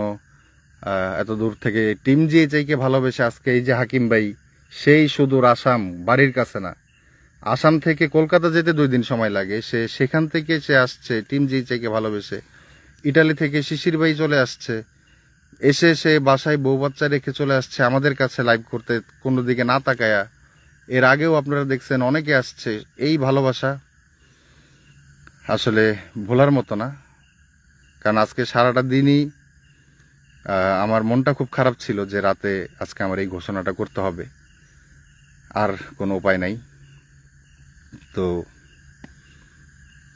এত দূর থেকে টিম জিএচআইকে ভালোবেসে আজকে এই যে হাকিম ভাই, সেই সুদূর আসাম, বাড়ির কাছে না, আসাম থেকে কলকাতা যেতে 2 দিন সময় লাগে, সেখান থেকে সে আসছে টিম জিএচআইকে ভালোবেসে। ইটালি থেকে শিশির ভাই চলে আসছে, এসে সে বাসায় বউ বাচ্চা রেখে চলে আসছে আমাদের কাছে লাইভ করতে, কোনো দিকে না তাকায়া। এর আগেও আপনারা দেখছেন অনেকে আসছে। এই ভালোবাসা আসলে ভোলার মতো না। কারণ আজকে সারাটা দিনই আমার মনটা খুব খারাপ ছিল যে রাতে আজকে আমার এই ঘোষণাটা করতে হবে, আর কোনো উপায় নাই। তো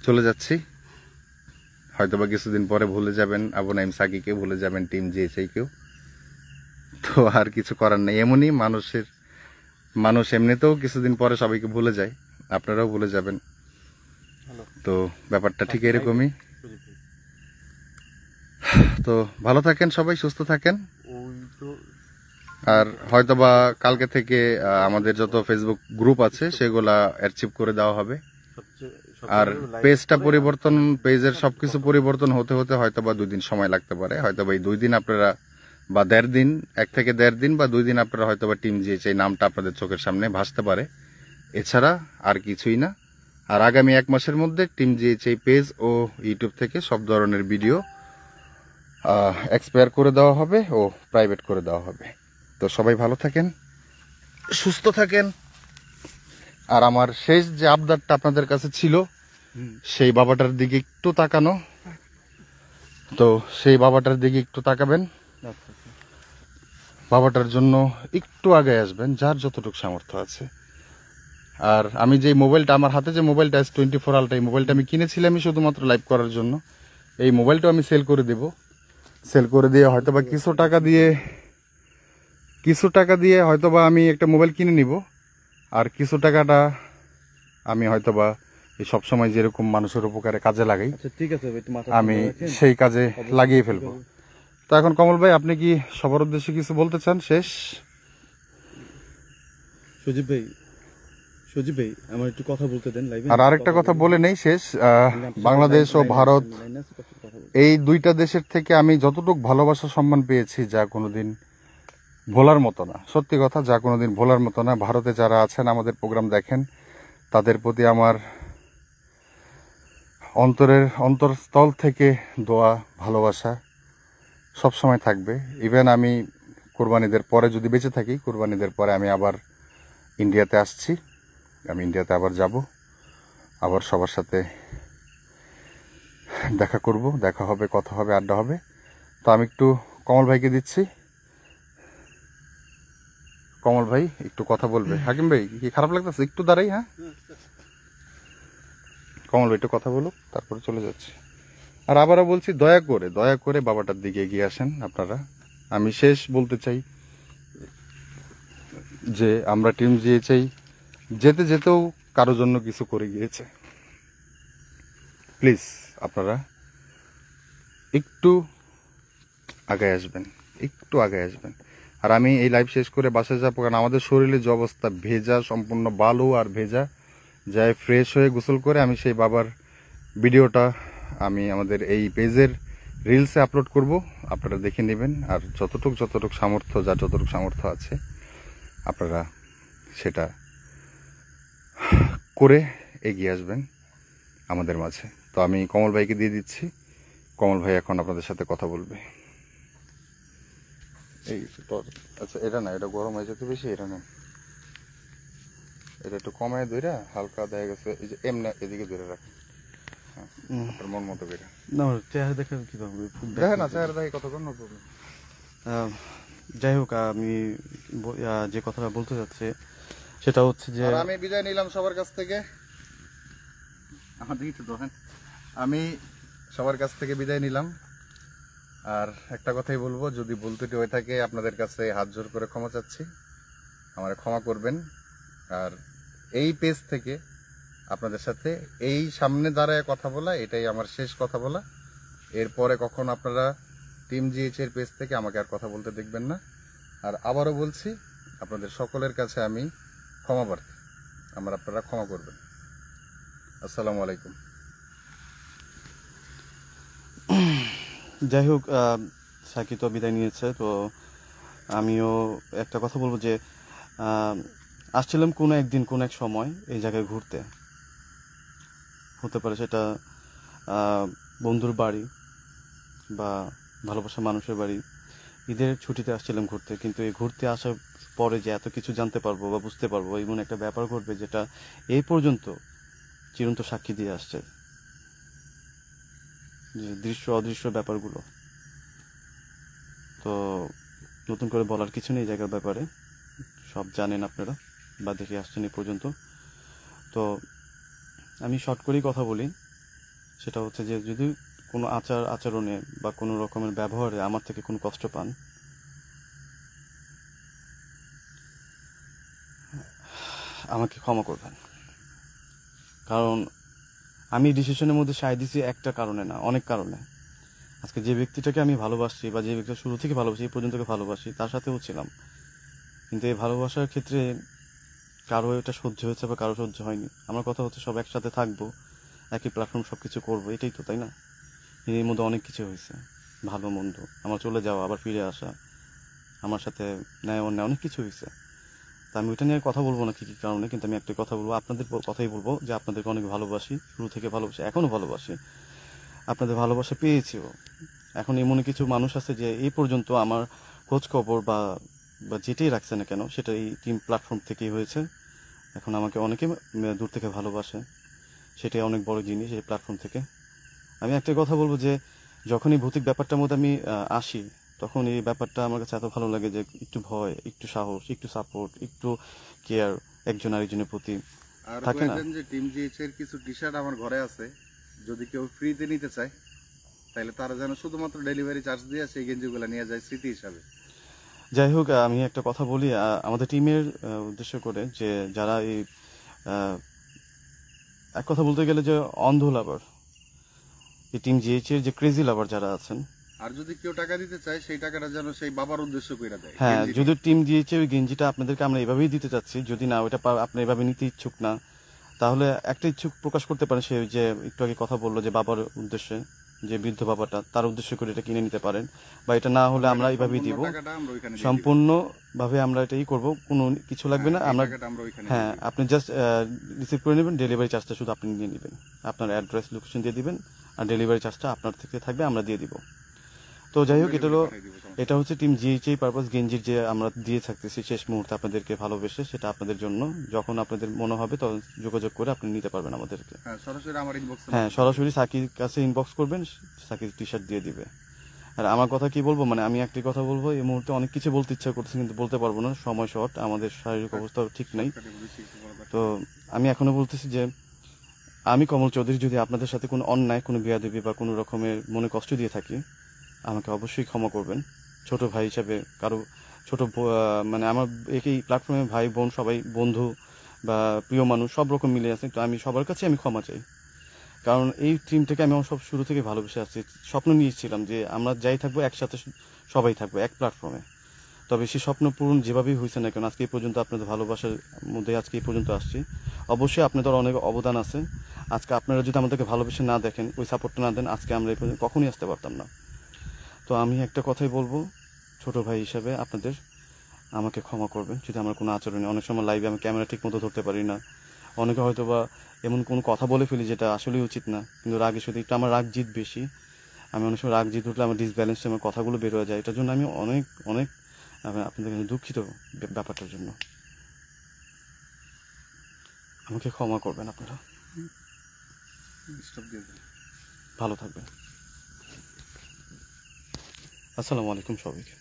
চলে যাচ্ছি, হয়তোবা কিছুদিন পরে ভুলে যাবেন আবু নাইম সাকিকে, ভুলে যাবেন টিম জিএচআইকেও। তো আর কিছু করার নেই, এমনই মানুষ এমনিতেও কিছুদিন পরে সবাইকে ভুলে যায়, আপনারাও ভুলে যাবেন। তো ব্যাপারটা ঠিক এরকমই। তো ভালো থাকেন সবাই, সুস্থ থাকেন। আর হয়তোবা কালকে থেকে আমাদের যত ফেসবুক গ্রুপ আছে সেগুলা অ্যাচিভ করে দেওয়া হবে। আর পেজটা পরিবর্তন, পেজের সবকিছু পরিবর্তন হতে হতে হয়তোবা 2 দিন সময় লাগতে পারে। হয়তোবা এই 2 দিন আপনারা, বা 1.5 দিন, 1 থেকে 1.5 দিন বা 2 দিন আপনারা হয়তোবা টিম জিএচআই নামটা আপনাদের চোখের সামনে ভাসতে পারে, এছাড়া আর কিছুই না। আর আগামী 1 মাসের মধ্যে টিম জিএচআই পেজ ও ইউটিউব থেকে সব ধরনের ভিডিও এক্সপায়ার করে দেওয়া হবে ও প্রাইভেট করে দেওয়া হবে। তো সবাই ভালো থাকেন, সুস্থ থাকেন। আর আমার শেষ যে আবদারটা আপনাদের কাছে ছিল, সেই বাবাটার দিকে একটু তাকানো, তো সেই বাবাটার দিকে একটু তাকাবেন, বাবাটার জন্য একটু আগে আসবেন, যার যতটুকু সামর্থ্য আছে। আর আমি যে মোবাইলটা, আমার হাতে যে মোবাইলটা S24 আলট্রা, এই মোবাইলটা আমি কিনেছিলামই শুধুমাত্র লাইভ করার জন্য। এই মোবাইলটা আমি সেল করে দেব, সেল করে দিয়ে হয়তোবা কিছু টাকা দিয়ে হয়তোবা আমি একটা মোবাইল কিনে নিব। আর কিছু টাকাটা আমি হয়তোবা এই সবসময় যেরকম মানুষের উপকারে কাজে লাগাই, ঠিক আছে ভাই, আমি সেই কাজে লাগিয়ে ফেলবো। তো এখন কমল ভাই, আপনি কি সবার উদ্দেশ্যে কিছু বলতে চান? শেষ সজীব ভাই আমার একটু কথা বলতে দেন লাইভে। আর আরেকটা কথা বলে নেই শেষ, বাংলাদেশ ও ভারত, এই 2টা দেশের থেকে আমি যতটুকু ভালোবাসা সম্মান পেয়েছি, যা কোনোদিন ভোলার মতো না, সত্যি কথা, যা কোনোদিন ভোলার মতো না। ভারতে যারা আছেন আমাদের প্রোগ্রাম দেখেন, তাদের প্রতি আমার অন্তরস্থল থেকে দোয়া, ভালোবাসা সবসময় থাকবে। ইভেন আমি কোরবানিদের পরে যদি বেঁচে থাকি, কোরবানিদের পরে আমি আবার ইন্ডিয়াতে আসছি, আমি ইন্ডিয়াতে আবার যাব, আবার সবার সাথে দেখা করব, দেখা হবে, কথা হবে, আড্ডা হবে। তো আমি একটু কমল ভাইকে দিচ্ছি, কমল ভাই একটু কথা বলবে। হাকিম ভাই কি খারাপ লাগতেছে? একটু দাঁড়াই। হ্যাঁ কমল ভাই একটু কথা বলুক, তারপরে চলে যাচ্ছি। আর আবারও বলছি, দয়া করে বাবাটার দিকে এগিয়ে আসেন আপনারা। আমি শেষ বলতে চাই যে আমরা টিম জিএচআই যেতে যেতেও কারো জন্য কিছু করে গিয়েছে। প্লিজ আপনারা একটু আগে আসবেন, একটু আগে আসবেন। আর আমি এই লাইভ শেষ করে বাসায় যাবো, কারণ আমাদের শরীরে যে অবস্থা, ভেজা, সম্পূর্ণ বালু আর ভেজা, যাই ফ্রেশ হয়ে গোসল করে আমি সেই বাবার ভিডিওটা আমি আমাদের এই পেজের রিলসে আপলোড করব, আপনারা দেখে নেবেন। আর যতটুক সামর্থ্য, যার যতটুক সামর্থ্য আছে আপনারা সেটা করে এগিয়ে আসবেন আমাদের মাঝে। তো আমি কমল ভাইকে দিয়ে দিচ্ছি, কমল ভাই এখন আপনাদের সাথে কথা বলবে। এই আচ্ছা, এটা না, এটা গরম হয়ে যেতে বেশি, এটা না, এটা একটু কমায় ধরে হালকা দেখা গেছে, এই যে এমনি এদিকে ধরে রাখেন, হ্যাঁ, আপনার মন মতো করে। না আমার চেহারা দেখে কিভাবে দেখেন না, চেহারা দেখে কতক্ষণ নো প্রবলেম। যাই হোক, আমি যে কথাটা বলতে যাচ্ছি সেটা হচ্ছে যে আর আমি বিদায় নিলাম সবার কাছ থেকে, আমার দিকে একটু দেখেন, আমি সবার কাছ থেকে বিদায় নিলাম। আর একটা কথাই বলবো, যদি ভুল ত্রুটি হয়ে থাকে আপনাদের কাছে হাত জোর করে ক্ষমা চাচ্ছি, আমারে ক্ষমা করবেন। আর এই পেজ থেকে আপনাদের সাথে এই সামনে দাঁড়ায় কথা বলা, এটাই আমার শেষ কথা বলা। এরপরে কখন আপনারা টিম জিএইচ এর পেজ থেকে আমাকে আর কথা বলতে দেখবেন না। আর আবারও বলছি, আপনাদের সকলের কাছে আমি ক্ষমা প্রার্থী, আপনারা ক্ষমা করবেন। আসসালামু আলাইকুম। যাই হোক, সাকি তো বিদায় নিয়েছে, তো আমিও একটা কথা বলবো যে আসছিলাম কোনো একদিন কোনো এক সময় এই জায়গায় ঘুরতে, হতে পারে সেটা বন্ধুর বাড়ি বা ভালোবাসা মানুষের বাড়ি। ঈদের ছুটিতে আসছিলাম ঘুরতে, কিন্তু এই ঘুরতে আসার পরে যে এত কিছু জানতে পারবো বা বুঝতে পারবো, এমন একটা ব্যাপার ঘটবে যেটা এই পর্যন্ত চিরন্ত সাক্ষী দিয়ে আসছে, যে দৃশ্য অদৃশ্য ব্যাপারগুলো। তো নতুন করে বলার কিছু নেই জায়গার ব্যাপারে, সব জানেন আপনারা বা দেখে আসছেন এই পর্যন্ত। তো আমি শর্ট করেই কথা বলি, সেটা হচ্ছে যে যদি কোনো আচরণে বা কোনো রকমের ব্যবহারে আমার থেকে কোনো কষ্ট পান, আমাকে ক্ষমা করবেন। কারণ আমি ডিসিশনের মধ্যে সায় দিছি একটা কারণে না, অনেক কারণে। আজকে যে ব্যক্তিটাকে আমি ভালোবাসি বা যে ব্যক্তিটা শুরু থেকে ভালোবাসি, এই পর্যন্ত ভালোবাসি, তার সাথেও ছিলাম, কিন্তু এই ভালোবাসার ক্ষেত্রে কারো এটা সহ্য হয়েছে বা কারো সহ্য হয়নি। আমার কথা হচ্ছে সব একসাথে থাকবো, একই প্ল্যাটফর্ম, সব কিছু করবো, এটাই তো, তাই না? এর মধ্যে অনেক কিছু হয়েছে, ভালো মন্দ, আমার চলে যাওয়া, আবার ফিরে আসা, আমার সাথে ন্যায় অন্যায়, অনেক কিছু হয়েছে। তা আমি ওইটা নিয়ে কথা বলবো না কি কি কারণে, কিন্তু আমি একটাই কথা বলবো, আপনাদের কথাই বলবো যে আপনাদেরকে অনেক ভালোবাসি, শুরু থেকে ভালোবাসি, এখনো ভালোবাসি, আপনাদের ভালোবাসা পেয়েছিও। এখন এমন কিছু মানুষ আছে যে এই পর্যন্ত আমার খোঁজ খবর বা যেটাই রাখছে না কেন, সেটা এই টিম প্ল্যাটফর্ম থেকেই হয়েছে। এখন আমাকে অনেকে দূর থেকে ভালোবাসে, সেটাই অনেক বড় জিনিস এই প্ল্যাটফর্ম থেকে। আমি একটা কথা বলবো যে যখনই ভৌতিক ব্যাপারটার মধ্যে আমি আসি, তখন এই ব্যাপারটা আমার কাছে এত ভালো লাগে যে একটু ভয়, একটু সাহস, একটু সাপোর্ট, একটু কেয়ার একজন আরেকজনের প্রতি আর থাকে না। বলবেন যে টিম জিএইচ এর কিছু টি শার্ট আমার ঘরে আছে, যদি কেউ ফ্রিতে নিতে চায় তাহলে তারা যেন শুধুমাত্র ডেলিভারি চার্জ দিয়ে সেই গেঞ্জিগুলো নিয়ে যায় স্মৃতি হিসাবে। যাই হোক, আমি একটা কথা বলি আমাদের টিমের উদ্দেশ্য করে, যে যারা এই এক কথা বলতে গেলে যে অন্ধ লাভার, এই টিম জিএইচ এর যে ক্রেজি লাভার যারা আছেন, আর যদি কেউ টাকা দিতে চায় সেই টাকাটা যেন সেই বাবার উদ্দেশ্য করে দেয়। হ্যাঁ, যদি টিম দিয়েছে ওই গেঞ্জিটা আপনাদেরকে আমরা এভাবেই দিতে চাচ্ছি, যদি না ওইটা আপনি এভাবে নিতে ইচ্ছুক না, তাহলে একটা ইচ্ছুক প্রকাশ করতে পারেন। সে যে একটু আগে কথা বললো যে বাবার উদ্দেশ্যে, যে বৃদ্ধ বাবাটা, তার উদ্দেশ্য করে এটা কিনে নিতে পারেন, বা এটা না হলে আমরা এইভাবেই দিব, সম্পূর্ণ ভাবে আমরা এটাই করব, কোনো কিছু লাগবে না। আমরা হ্যাঁ, আপনি জাস্ট রিসিভ করে নেবেন, ডেলিভারি চার্জটা শুধু আপনি নিয়ে নেবেন, আপনার অ্যাড্রেস লোকেশন দিয়ে দিবেন, আর ডেলিভারি চার্জটা আপনার থেকে থাকবে, আমরা দিয়ে দিব। তো যাই হোক, এটা হচ্ছে টিম জিএইচ পারপাস গেঞ্জির যে আমরা দিয়ে থাকতেছি শেষ মুহূর্তে আপনাদেরকে ভালোবেসে, সেটা আপনাদের জন্য। যখন আপনাদের মনে হবে তখন যোগাযোগ করে আপনি নিতে পারবেন আমাদেরকে। হ্যাঁ, সরাসরি সাকির কাছে ইনবক্স করবেন, সাকির টি শার্ট দিয়ে দিবে। আর আমার কথা কি বলবো, মানে আমি একটি কথা বলবো, এই মুহূর্তে অনেক কিছু বলতে ইচ্ছা করছে কিন্তু বলতে পারবো না, সময় শর্ট, আমাদের শারীরিক অবস্থা ঠিক নাই। তো আমি এখনো বলতেছি যে আমি কমল চৌধুরী যদি আপনাদের সাথে কোনো অন্যায়, কোনো বেয়াদবি বা কোনো রকমের মনে কষ্ট দিয়ে থাকি, আমাকে অবশ্যই ক্ষমা করবেন। ছোট ভাই হিসাবে কারো ছোট মানে আমার একই প্ল্যাটফর্মে ভাই বোন সবাই বন্ধু বা প্রিয় মানুষ সব রকম মিলে আছে, তো আমি সবার কাছে আমি ক্ষমা চাই। কারণ এই টিমটাকে আমি আমার সব শুরু থেকে ভালোবেসে আসছি, স্বপ্ন নিয়েছিলাম যে আমরা যাই থাকবো একসাথে সবাই থাকবো এক প্ল্যাটফর্মে, তবে সেই স্বপ্ন পূরণ যেভাবেই হয়েছে না কেন আজকে এই পর্যন্ত আপনাদের ভালোবাসার মধ্যে আজকে এই পর্যন্ত আসছি। অবশ্যই আপনাদের অনেক অবদান আছে। আজকে আপনারা যদি আমাদেরকে ভালোবেসে না দেখেন, ওই সাপোর্টটা না দেন, আজকে আমরা এই পর্যন্ত কখনোই আসতে পারতাম না। তো আমি একটা কথাই বলবো, ছোট ভাই হিসাবে আপনাদের আমাকে ক্ষমা করবেন যদি আমার কোনো আচরণে, অনেক সময় লাইভে আমি ক্যামেরা ঠিক মতো ধরতে পারি না, অনেকে হয়তো বা এমন কোনো কথা বলে ফেলি যেটা আসলেই উচিত না, কিন্তু রাগের সাথে একটু আমার রাগ জিত বেশি। আমি অনেক সময় রাগ জিত উঠলে আমার ডিসব্যালেন্স আমার কথাগুলো বের হয়ে যায়। এটার জন্য আমি অনেক অনেক আপনাদের কাছে দুঃখিত ব্যাপারটার জন্য। আমাকে ক্ষমা করবেন আপনারা। ভালো থাকবেন। আসসালামু আলাইকুম সবাইকে।